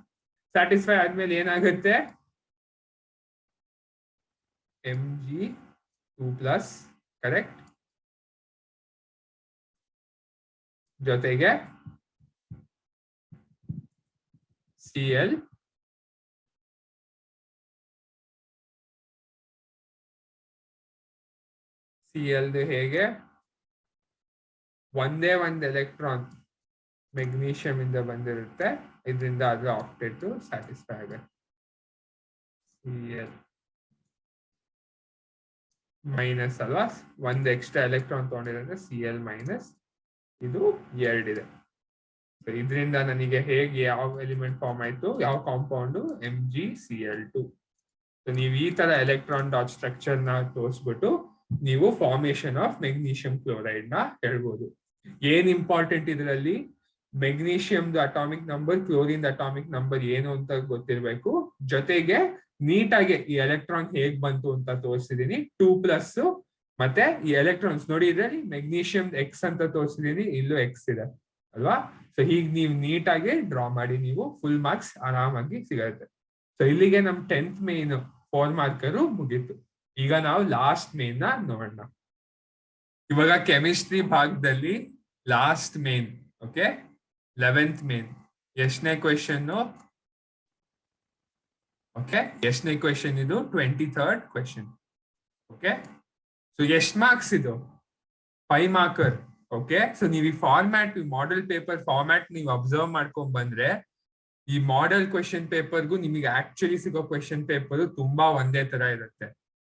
ಸ್ಯಾಟಿಸ್ಫೈ ಆದ್ಮೇಲೆ ಏನಾಗುತ್ತೆ? Mg2+, correct? ಜೊತೆಗೆ Cl ಹೇಗೆ? ಒಂದೇ ಒಂದು ಎಲೆಕ್ಟ್ರಾನ್ ಮೆಗ್ನೀಷಿಯಂ ಇಂದ ಬಂದಿರುತ್ತೆ. ಇದರಿಂದ ಅದು ಆಕ್ಟೇಟ್ ಸ್ಯಾಟಿಸ್ಫೈ ಆಗುತ್ತೆ. Cl ಮೈನಸ್ ಅಲ್ವಾ? ಒಂದು ಎಕ್ಸ್ಟ್ರಾ ಎಲೆಕ್ಟ್ರಾನ್ ತಗೊಂಡಿರೋದ್ರೆ Cl ಮೈನಸ್. ಇದು 2 ಇದೆ. ಇದರಿಂದ ನನಗೆ ಹೇಗೆ ಯಾವ ಎಲಿಮೆಂಟ್ ಫಾರ್ಮ್ ಆಯ್ತು? ಯಾವ ಕಾಂಪೌಂಡ್? MgCl2. ನೀವು ಈ ತರ ಎಲೆಕ್ಟ್ರಾನ್ ಡಾಟ್ ಸ್ಟ್ರಕ್ಚರ್ ನ ತೋರಿಸ್ಬಿಟ್ಟು ನೀವು ಫಾರ್ಮೇಶನ್ ಆಫ್ ಮೆಗ್ನೀಷಿಯಂ ಕ್ಲೋರೈಡ್ ನ ಹೇಳ್ಬೋದು. ಏನ್ ಇಂಪಾರ್ಟೆಂಟ್ ಇದರಲ್ಲಿ? Magnesium atomic number, chlorine atomic number ಏನು ಅಂತ ಗೊತ್ತಿರ್ಬೇಕು. ಜೊತೆಗೆ ನೀಟಾಗಿ ಈ ಎಲೆಕ್ಟ್ರಾನ್ ಹೇಗ್ ಬಂತು ಅಂತ ತೋರಿಸಿದೀನಿ. 2+ ಮತ್ತೆ ಈ ಎಲೆಕ್ಟ್ರಾನ್ಸ್ ನೋಡಿ, ಇದರಲ್ಲಿ ಮೆಗ್ನೀಷಿಯಂ ಎಕ್ಸ್ ಅಂತ ತೋರಿಸಿದೀನಿ, ಇಲ್ಲೂ ಎಕ್ಸ್ ಇದೆ ಅಲ್ವಾ? ಸೊ ಹೀಗೆ ನೀವು ನೀಟಾಗಿ ಡ್ರಾ ಮಾಡಿ ನೀವು ಫುಲ್ ಮಾರ್ಕ್ಸ್ ಆರಾಮಾಗಿ ಸಿಗುತ್ತೆ. ಸೊ ಇಲ್ಲಿಗೆ ನಮ್ 10th ಮೇನ್ 4 ಮಾರ್ಕರು ಮುಗೀತು. ಈಗ ನಾವು ಲಾಸ್ಟ್ ಮೇನ್ ನ ನೋಡೋಣ. ಇವಾಗ ಕೆಮಿಸ್ಟ್ರಿ ಭಾಗದಲ್ಲಿ last main, okay, 11th main. ಎಷ್ಟನೇ ಕ್ವೆಶನ್? ಓಕೆ, ಎಷ್ಟನೇ ಕ್ವೆಶನ್ ಇದು? 23rd question. ಓಕೆ, ಸೊ ಎಷ್ಟು ಮಾರ್ಕ್ಸ್ ಇದು? 5 ಮಾರ್ಕರ್. ಓಕೆ, ಸೊ ನೀವು ಈ ಫಾರ್ಮ್ಯಾಟ್, ಮಾಡೆಲ್ ಪೇಪರ್ ಫಾರ್ಮ್ಯಾಟ್ ನೀವು ಅಬ್ಸರ್ವ್ ಮಾಡ್ಕೊಂಡ್ ಬಂದ್ರೆ ಈ ಮಾಡೆಲ್ ಕ್ವೆಶನ್ ಪೇಪರ್ಗೂ ನಿಮಗೆ ಆಕ್ಚುಲಿ ಸಿಗೋ ಕ್ವೆಶನ್ ಪೇಪರ್ ತುಂಬಾ ಒಂದೇ ತರ ಇರುತ್ತೆ.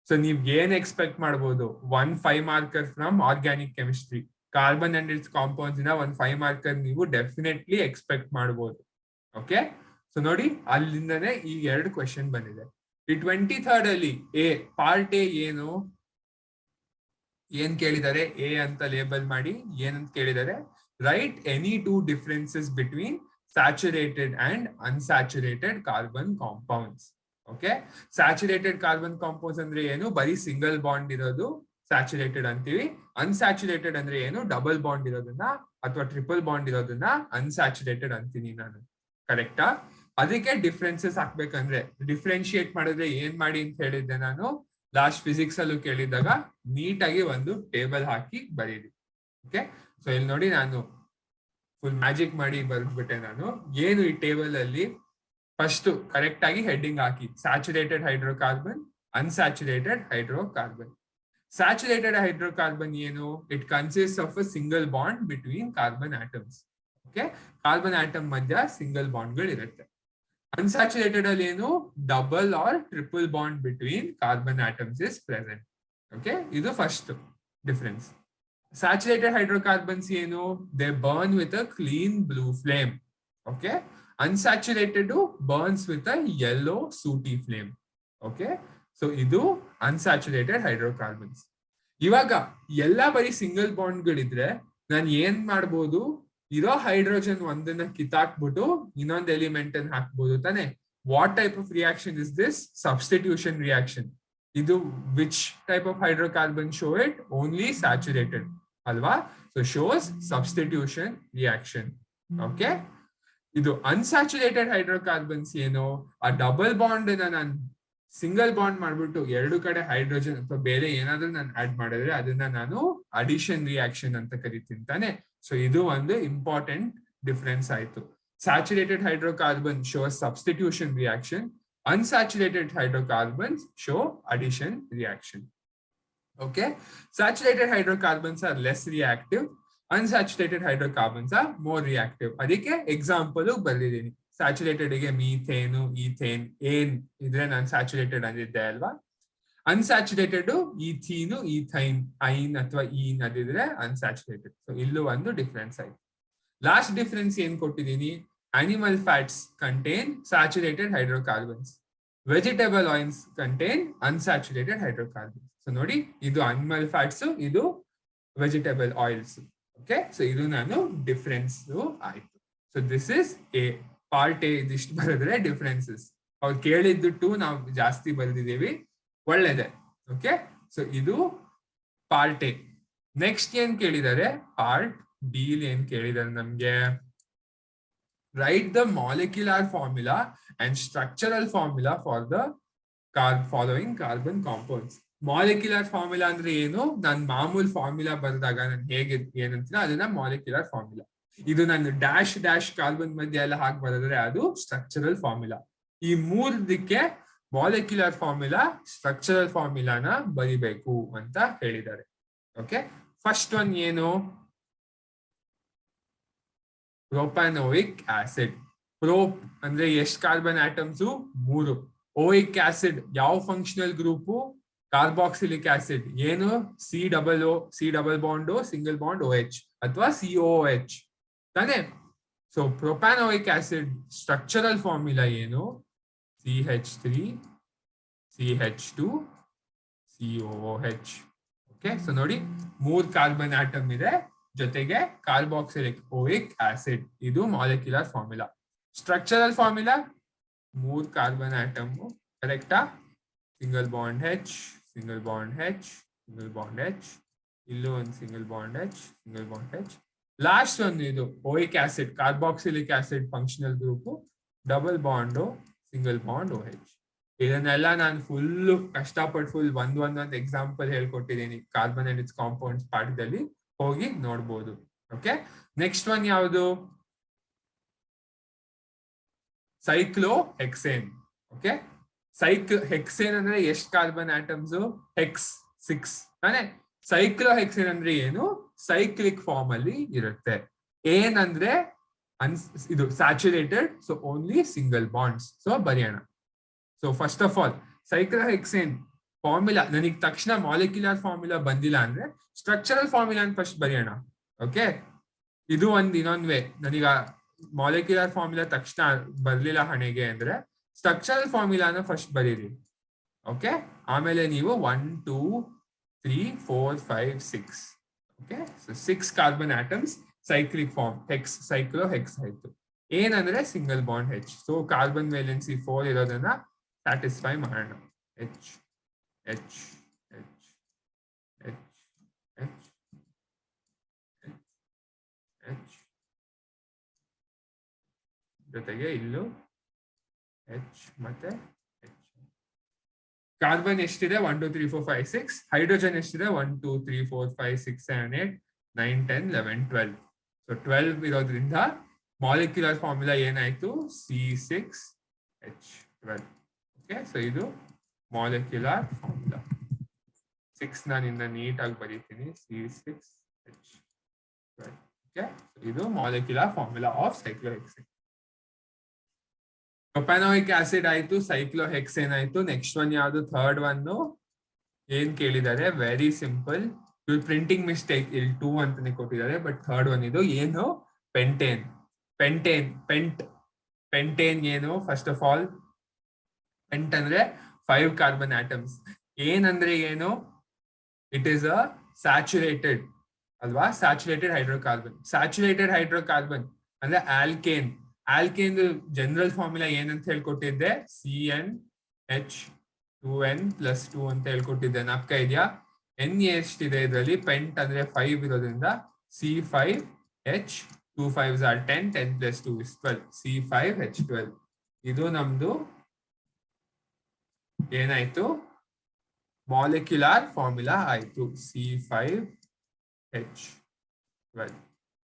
ಸೊ ನೀವ್ ಏನ್ ಎಕ್ಸ್ಪೆಕ್ಟ್ ಮಾಡ್ಬೋದು? 1 5 marker from organic chemistry, carbon and its compounds ಇಂದ 1 5 ಮಾರ್ಕರ್ ನೀವು ಡೆಫಿನೆಟ್ಲಿ ಎಕ್ಸ್ಪೆಕ್ಟ್ ಮಾಡ್ಬೋದು. ಓಕೆ, ಸೊ ನೋಡಿ ಅಲ್ಲಿಂದನೇ ಈ 2 ಕ್ವೆಶನ್ ಬಂದಿದೆ. ಈ 23rd ಅಲ್ಲಿ ಪಾರ್ಟ್ ಎ ಏನು ಏನ್ ಕೇಳಿದ್ದಾರೆ? ಎ ಅಂತ ಲೇಬಲ್ ಮಾಡಿ. ಏನಂತ ಕೇಳಿದ್ದಾರೆ? Right any 2 differences between saturated and unsaturated carbon compounds. Okay, saturated carbon compounds ಅಂದ್ರೆ ಏನು? ಬರೀ ಸಿಂಗಲ್ ಬಾಂಡ್ ಇರೋದು ಸ್ಯಾಚುರೇಟೆಡ್ ಅಂತೀವಿ. ಅನ್ಸ್ಯಾಚುರೇಟೆಡ್ ಅಂದ್ರೆ ಏನು? ಡಬಲ್ ಬಾಂಡ್ ಇರೋದನ್ನ ಅಥವಾ ಟ್ರಿಪಲ್ ಬಾಂಡ್ ಇರೋದನ್ನ ಅನ್ಸ್ಯಾಚುರೇಟೆಡ್ ಅಂತೀನಿ ನಾನು, ಕರೆಕ್ಟಾ? ಅದಕ್ಕೆ ಡಿಫ್ರೆನ್ಸಸ್ ಹಾಕ್ಬೇಕಂದ್ರೆ ಡಿಫ್ರೆನ್ಶಿಯೇಟ್ ಮಾಡಿದ್ರೆ ಏನ್ ಮಾಡಿ ಅಂತ ಹೇಳಿದ್ದೆ ನಾನು ಲಾಸ್ಟ್ ಫಿಸಿಕ್ಸ್ ಅಲ್ಲೂ ಕೇಳಿದಾಗ. ನೀಟಾಗಿ ಒಂದು ಟೇಬಲ್ ಹಾಕಿ ಬರೀರಿ. ಓಕೆ, ಸೊ ಇಲ್ಲಿ ನೋಡಿ ನಾನು ಫುಲ್ ಮ್ಯಾಜಿಕ್ ಮಾಡಿ ಬರ್ದ್ಬಿಟ್ಟೆ ನಾನು. ಏನು ಈ ಟೇಬಲ್ ಅಲ್ಲಿ ಫಸ್ಟ್ ಕರೆಕ್ಟ್ ಆಗಿ ಹೆಡ್ಡಿಂಗ್ ಹಾಕಿ, saturated hydrocarbon, unsaturated hydrocarbon. Saturated hydrocarbon ಏನು? It consist of a single bond between carbon atoms. Okay, carbon atom ಮಧ್ಯ ಸಿಂಗಲ್ ಬಾಂಡ್ಗಳು ಇರುತ್ತೆ. ಅನ್ಸ್ಯಾಚುರೇಟೆಡ್ ಅಲ್ಲಿ ಏನು double or triple bond between carbon atoms is present. Okay, ಇದು first difference. Saturated hydrocarbons ಏನು, they burn with a clean blue flame. Okay, unsaturated burns with a yellow sooty flame. Okay, so ಇದು unsaturated hydrocarbons. ಇವಾಗ ಎಲ್ಲಾ ಬರೀ single ಬಾಂಡ್ಗಳಿದ್ರೆ ನಾನು ಏನ್ ಮಾಡ್ಬೋದು, ಇರೋ ಹೈಡ್ರೋಜನ್ ಒಂದನ್ನ ಕಿತ್ತಾಕ್ಬಿಟ್ಟು ಇನ್ನೊಂದು ಎಲಿಮೆಂಟ್ ಅನ್ನು ಹಾಕ್ಬೋದು ತಾನೆ. What type of reaction is this? Substitution reaction. ಇದು which type of hydrocarbon show it? Only saturated ಅಲ್ವಾ? So shows substitution reaction. Okay, ಇದು ಅನ್ಸ್ಯಾಚುರೇಟೆಡ್ ಹೈಡ್ರೋಕಾರ್ಬನ್ಸ್ ಏನು, ಆ ಡಬಲ್ ಬಾಂಡ್ ನಾನು ಸಿಂಗಲ್ ಬಾಂಡ್ ಮಾಡ್ಬಿಟ್ಟು ಎರಡು ಕಡೆ ಹೈಡ್ರೋಜನ್ ಅಥವಾ ಬೇರೆ ಏನಾದ್ರೂ ನಾನು ಆಡ್ ಮಾಡಿದ್ರೆ ಅದನ್ನ ನಾನು ಅಡಿಷನ್ ರಿಯಾಕ್ಷನ್ ಅಂತ ಕರಿತೀನಿ ತಾನೆ. ಸೊ ಇದು ಒಂದು ಇಂಪಾರ್ಟೆಂಟ್ ಡಿಫರೆನ್ಸ್ ಆಯ್ತು. Saturated hydrocarbon shows substitution reaction, unsaturated hydrocarbons show addition reaction. Okay, saturated hydrocarbons are less reactive, unsaturated hydrocarbons are more reactive. ಅದಕ್ಕೆ ಎಕ್ಸಾಂಪಲ್ ಬರ್ದಿದ್ದೀನಿ. ಸ್ಯಾಚುರೇಟೆಡ್ ಗೆ ಮೀಥೇನು, ಈಥೇನ್, ಏನ್ ಇದ್ರೆ ನಾನು ಸ್ಯಾಚುರೇಟೆಡ್ ಅಂದಿದ್ದೆ ಅಲ್ವಾ. ಅನ್ಸ್ಯಾಚುರೇಟೆಡ್ ಈಥೀನು, ಈಥೈನ್, ಐನ್ ಅಥವಾ ಈನ್ ಅದಿದ್ರೆ ಅನ್ಸ್ಯಾಚುರೇಟೆಡ್. ಸೊ ಇಲ್ಲೂ ಒಂದು ಡಿಫರೆನ್ಸ್ ಆಯ್ತು. ಲಾಸ್ಟ್ ಡಿಫರೆನ್ಸ್ ಏನ್ ಕೊಟ್ಟಿದ್ದೀನಿ, animal fats contain saturated hydrocarbons, vegetable oils contain unsaturated hydrocarbons. So ನೋಡಿ, ಇದು animal fats, ಇದು vegetable oils. Okay, so ಇದು ನಾನು ಡಿಫರೆನ್ಸ್ ಆಯ್ತು. So this is A part A. ಇದಿಷ್ಟು ಬರೆದ್ರೆ ಡಿಫರೆನ್ಸಸ್. ಅವ್ರು ಕೇಳಿದ್ದು 2 ನಾವು ಜಾಸ್ತಿ ಬರೆದಿದ್ದೀವಿ, ಒಳ್ಳೇದೆ. ಓಕೆ, ಸೊ ಇದು ಪಾರ್ಟ್ ಎ. ನೆಕ್ಸ್ಟ್ ಏನ್ ಕೇಳಿದ್ದಾರೆ, ಪಾರ್ಟ್ ಬಿ ಏನ್ ಕೇಳಿದ್ದಾರೆ ನಮ್ಗೆ, write the molecular formula and structural formula for the following carbon compounds. Molecular formula ಅಂದ್ರೆ ಏನು, ನಾನು ಮಾಮೂಲ್ ಫಾರ್ಮುಲಾ ಬರೆದಾಗ ನಾನು ಹೇಗೆ ಏನಂತ ಅದನ್ನ ಮಾಲಿಕ್ಯುಲರ್ ಫಾರ್ಮುಲಾ. ಇದು ನಾನು ಡ್ಯಾಶ್ ಡ್ಯಾಶ್ ಕಾರ್ಬನ್ ಮಧ್ಯೆ ಎಲ್ಲ ಹಾಕಿ ಬರೆದ್ರೆ ಅದು ಸ್ಟ್ರಕ್ಚರಲ್ ಫಾರ್ಮುಲಾ. ಈ ಮೂರದಕ್ಕೆ ಮಾಲಿಕ್ಯುಲರ್ ಫಾರ್ಮುಲಾ, ಸ್ಟ್ರಕ್ಚರಲ್ ಫಾರ್ಮುಲಾನ ಬರಿಬೇಕು ಅಂತ ಹೇಳಿದ್ದಾರೆ. ಓಕೆ, ಫಸ್ಟ್ ಒನ್ ಏನು, ಪ್ರೊಪಾನೋಯಿಕ್ ಆಸಿಡ್. ಪ್ರೋಪ್ ಅಂದ್ರೆ ಎಷ್ಟು ಕಾರ್ಬನ್ ಆಟಮ್ಸ್? 3. ಓಯಿಕ್ ಆಸಿಡ್ ಯಾವ ಫಂಕ್ಷನಲ್ ಗ್ರೂಪ್? Carboxylic acid. ಏನು? C double bond single bond OH ಅಥವಾ COOH ತಾನೆ. So propanoic acid structural formula ಏನು? CH3 CH2 COOH. Okay, so ನೋಡಿ 3 ಕಾರ್ಬನ್ ಆಟಮ್ ಇದೆ, ಜೊತೆಗೆ ಕಾರ್ಬಾಕ್ಸಿಲಿಕ್ ಓಯಿಕ್ ಆಸಿಡ್. ಇದು molecular formula. Structural formula 3 carbon atom, correct? Single bond H, single bond H, single bond H, ಇಲ್ಲೂ ಒಂದು single bond H, single bond H. Last ಒಂದು ಇದು oic acid, carboxylic acid functional group, double bond single bond OH. ಇದನ್ನೆಲ್ಲ ನಾನು full ಕಷ್ಟಪಟ್ಟು ಒಂದೊಂದು example ಹೇಳ್ಕೊಟ್ಟಿದ್ದೀನಿ carbon and its compounds ಪಾಠದಲ್ಲಿ, ಹೋಗಿ ನೋಡ್ಬೋದು. ಓಕೆ, ನೆಕ್ಸ್ಟ್ ಒನ್ ಯಾವುದು? Cyclohexane. ಓಕೆ, ಹೆಕ್ಸೇನ್ ಅಂದ್ರೆ ಎಷ್ಟು ಕಾರ್ಬನ್ ಆಟಮ್ಸ್? ಹೆಕ್ಸ್ 6 ತಾನೆ. ಸೈಕ್ಲೋ ಹೆಕ್ಸೇನ್ ಅಂದ್ರೆ ಏನು? ಸೈಕ್ಲಿಕ್ ಫಾರ್ಮ್ ಅಲ್ಲಿ ಇರುತ್ತೆ. ಏನಂದ್ರೆ ಇದು saturated, so only single bonds. So ಬರೆಯೋಣ. So first of all cyclohexane formula ನನಗೆ ತಕ್ಷಣ ಮಾಲಿಕ್ಯುಲರ್ ಫಾರ್ಮುಲಾ ಬಂದಿಲ್ಲ ಅಂದ್ರೆ ಸ್ಟ್ರಕ್ಚರಲ್ ಫಾರ್ಮುಲಾ ಫಸ್ಟ್ ಬರೆಯೋಣ. ಓಕೆ, ಇದು ಇನ್ನೊಂದ್ ವೇ. ನನಗ ಮಾಲಿಕ್ಯುಲರ್ ಫಾರ್ಮುಲಾ ತಕ್ಷಣ ಬರ್ಲಿಲ್ಲ ಹಣೆಗೆ ಅಂದ್ರೆ ಸ್ಟ್ರಕ್ಚರಲ್ ಫಾರ್ಮುಲಾನ ಫಸ್ಟ್ ಬರೀರಿ. ಓಕೆ, ಆಮೇಲೆ ನೀವು 1 2 3 4 5 6. Okay, so 6 carbon atoms, cyclic form, hex, cyclo hex ಆಯ್ತು. ಏನಂದ್ರೆ single bond H. So carbon valency 4 ಇರೋದನ್ನ ಸ್ಯಾಟಿಸ್ಫೈ ಮಾಡೋಣ. H H H H H H ಜೊತೆಗೆ ಇಲ್ಲೂ H ಮತ್ತೆ H. ಕಾರ್ಬನ್ ಎಷ್ಟಿದೆ? 1 2 3 4 5 6. ಹೈಡ್ರೋಜನ್ ಎಷ್ಟಿದೆ? 1 2 3 4 5 6 7 8 9 10 11 12. ಸೊ 12 ಇರೋದ್ರಿಂದ ಮಾಲಿಕ್ಯುಲರ್ ಫಾರ್ಮುಲಾ ಏನಾಯ್ತು? C6H12. ಓಕೆ, ಸೊ ಇದು ಮಾಲಿಕ್ಯುಲರ್ ಫಾರ್ಮುಲಾ. 6 ನಾನು ನೀಟಾಗಿ ಬರೀತೀನಿ, C6H12. ಓಕೆ, ಇದು ಮಾಲಿಕ್ಯುಲರ್ ಫಾರ್ಮುಲಾ ಆಫ್ ಸೈಕ್ಲೋಹೆಕ್ಸೇನ್. ಪ್ರೊಪಾನೋಯಿಕ್ ಆಸಿಡ್ ಆಯ್ತು, ಸೈಕ್ಲೋಹೆಕ್ಸೇನ್ ಆಯ್ತು. ನೆಕ್ಸ್ಟ್ ಒನ್ ಯಾವುದು? ಥರ್ಡ್ ಒನ್ ಏನ್ ಕೇಳಿದ್ದಾರೆ? Very simple. ಇವ್ರು ಪ್ರಿಂಟಿಂಗ್ ಮಿಸ್ಟೇಕ್, ಇಲ್ಲಿ 2 ಅಂತಾನೆ ಕೊಟ್ಟಿದ್ದಾರೆ, ಬಟ್ ಥರ್ಡ್ ಒನ್ ಇದು ಏನು? ಪೆಂಟೇನ್. ಪೆಂಟೇನ್ ಏನು? ಫಸ್ಟ್ ಆಫ್ ಆಲ್, ಪೆಂಟ್ ಅಂದ್ರೆ 5 ಕಾರ್ಬನ್ ಆಟಮ್ಸ್. ಏನಂದ್ರೆ ಏನು? ಇಟ್ ಈಸ್ ಅ ಸ್ಯಾಚುರೇಟೆಡ್ ಅಲ್ವಾ? ಸ್ಯಾಚುರೇಟೆಡ್ ಹೈಡ್ರೋಕಾರ್ಬನ್ ಅಂದ್ರೆ ಆಲ್ಕೇನ್. ಆಲ್ಕೇನ್ ಜನರಲ್ ಫಾರ್ಮುಲಾ ಏನಂತ ಹೇಳ್ಕೊಟ್ಟಿದ್ದೆ? CnH2n+2 ಅಂತ ಹೇಳ್ಕೊಟ್ಟಿದ್ದೆ, ನಾಪ್ಕ ಇದೆಯಾ? ಎನ್ ಎಷ್ಟಿದೆ ಇದರಲ್ಲಿ? ಪೆಂಟ್ ಅಂದ್ರೆ 5 ಇರೋದ್ರಿಂದ C5H, 2 5s are 10, 10 + 2 is 12, C5H12. ಇದು ನಮ್ದು ಏನಾಯ್ತು? ಮಾಲಿಕ್ಯುಲರ್ ಫಾರ್ಮುಲಾ ಆಯ್ತು, C5H12.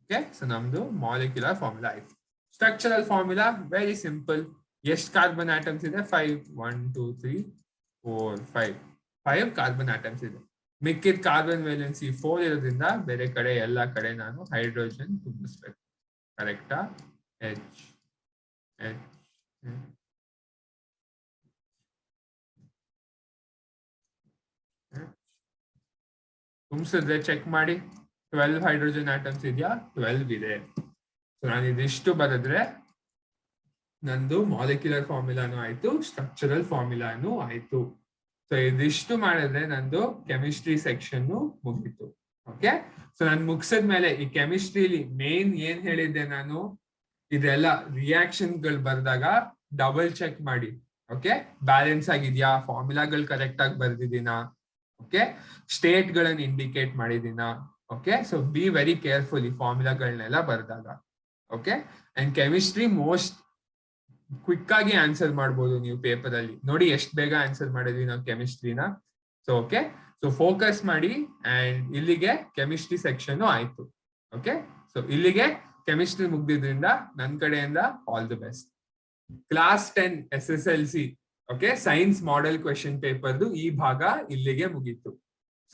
ಓಕೆ, ಸೊ ನಮ್ದು ಮಾಲಿಕ್ಯುಲರ್ ಫಾರ್ಮುಲಾ ಆಯ್ತು. Structural formula very simple. ಎಷ್ಟು ಕಾರ್ಬನ್ ಆಟಮ್ಸ್ ಇದೆ? 5. 1 2 3 4 5 ಕಾರ್ಬನ್ ಆಟಮ್ಸ್ ಇದೆ. ಮಿಕ್ಕಿದ ಕಾರ್ಬನ್ ವೇಲೆನ್ಸಿ 4 ಇರೋದ್ರಿಂದ ಬೇರೆ ಕಡೆ ಎಲ್ಲ ಕಡೆ ನಾನು ಹೈಡ್ರೋಜನ್ ತುಂಬಿಸ್ಬೇಕು. ಕರೆಕ್ಟಾ? H ತುಂಬಿಸಿದ್ರೆ ಚೆಕ್ ಮಾಡಿ, 12 ಹೈಡ್ರೋಜನ್ ಆಟಮ್ಸ್ ಇದೆಯಾ? 12 ಇದೆ. ಸೊ ನಾನು ಇದಿಷ್ಟು ಬರೆದ್ರೆ ನಂದು ಮಾಲಿಕ್ಯುಲರ್ ಫಾರ್ಮುಲಾನು ಆಯ್ತು, ಸ್ಟ್ರಕ್ಚರಲ್ ಫಾರ್ಮುಲಾನು ಆಯ್ತು. ಸೊ ಇದಿಷ್ಟು ಮಾಡಿದ್ರೆ ನಂದು ಕೆಮಿಸ್ಟ್ರಿ ಸೆಕ್ಷನ್ ಮುಗೀತು. ಓಕೆ, ಸೊ ನಾನು ಮುಗಿಸಿದ್ಮೇಲೆ ಈ ಕೆಮಿಸ್ಟ್ರಿಲಿ ಮೇನ್ ಏನ್ ಹೇಳಿದ್ದೆ ನಾನು? ಇದೆಲ್ಲ ರಿಯಾಕ್ಷನ್ ಗಳು ಬರ್ದಾಗ ಡಬಲ್ ಚೆಕ್ ಮಾಡಿ. ಓಕೆ, ಬ್ಯಾಲೆನ್ಸ್ ಆಗಿದ್ಯಾ? ಫಾರ್ಮುಲಾಗಳು ಕರೆಕ್ಟ್ ಆಗಿ ಬರ್ದಿದ್ದೀನಾ? ಓಕೆ, ಸ್ಟೇಟ್ ಗಳನ್ನ ಇಂಡಿಕೇಟ್ ಮಾಡಿದೀನಾ? Okay, so be very careful ಈ ಫಾರ್ಮುಲಾಗಳನ್ನೆಲ್ಲ ಬರ್ದಾಗ. Okay, and chemistry most quick ಆಗಿ ಆನ್ಸರ್ ಮಾಡ್ಬೋದು ನೀವು ಪೇಪರ್ ಅಲ್ಲಿ. ನೋಡಿ ಎಷ್ಟು ಬೇಗ ಆನ್ಸರ್ ಮಾಡಿದ್ವಿ ನಾವು ಕೆಮಿಸ್ಟ್ರಿನ. ಸೊ ಓಕೆ, ಸೊ ಫೋಕಸ್ ಮಾಡಿ. ಅಂಡ್ ಇಲ್ಲಿಗೆ ಕೆಮಿಸ್ಟ್ರಿ ಸೆಕ್ಷನ್ ಆಯ್ತು. ಓಕೆ, ಸೊ ಇಲ್ಲಿಗೆ ಕೆಮಿಸ್ಟ್ರಿ ಮುಗ್ದಿದ್ರಿಂದ ನನ್ನ ಕಡೆಯಿಂದ all the best. Class 10 SSLC okay science model question ಪೇಪರ್ದು ಈ ಭಾಗ ಇಲ್ಲಿಗೆ ಮುಗೀತು.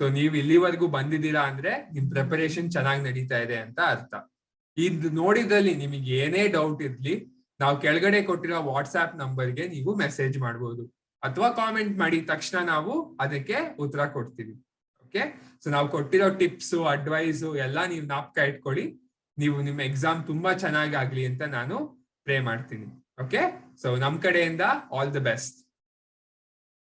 ಸೊ ನೀವು ಇಲ್ಲಿವರೆಗೂ ಬಂದಿದ್ದೀರಾ ಅಂದ್ರೆ ನಿಮ್ ಪ್ರಿಪರೇಷನ್ ಚೆನ್ನಾಗಿ ನಡೀತಾ ಇದೆ ಅಂತ ಅರ್ಥ. ಇದು ನೋಡಿದ್ರಲ್ಲಿ ನಿಮಗೆ ಏನೇ ಡೌಟ್ ಇರ್ಲಿ, ನಾವು ಕೆಳಗಡೆ ಕೊಟ್ಟಿರೋ ವಾಟ್ಸ್ಆಪ್ ನಂಬರ್ಗೆ ನೀವು ಮೆಸೇಜ್ ಮಾಡಬಹುದು ಅಥವಾ ಕಾಮೆಂಟ್ ಮಾಡಿ, ತಕ್ಷಣ ನಾವು ಅದಕ್ಕೆ ಉತ್ತರ ಕೊಡ್ತೀವಿ. ಓಕೆ, ಸೊ ನಾವು ಕೊಟ್ಟಿರೋ ಟಿಪ್ಸ್ ಅಡ್ವೈಸ್ ಎಲ್ಲ ನೀವು ಜ್ಞಾಪಕ ಇಟ್ಕೊಳ್ಳಿ. ನೀವು ನಿಮ್ಮ ಎಕ್ಸಾಮ್ ತುಂಬಾ ಚೆನ್ನಾಗಿ ಆಗ್ಲಿ ಅಂತ ನಾನು ಪ್ರೇ ಮಾಡ್ತೀನಿ. ಓಕೆ, ಸೊ ನಮ್ ಕಡೆಯಿಂದ ಆಲ್ ದಿ ಬೆಸ್ಟ್.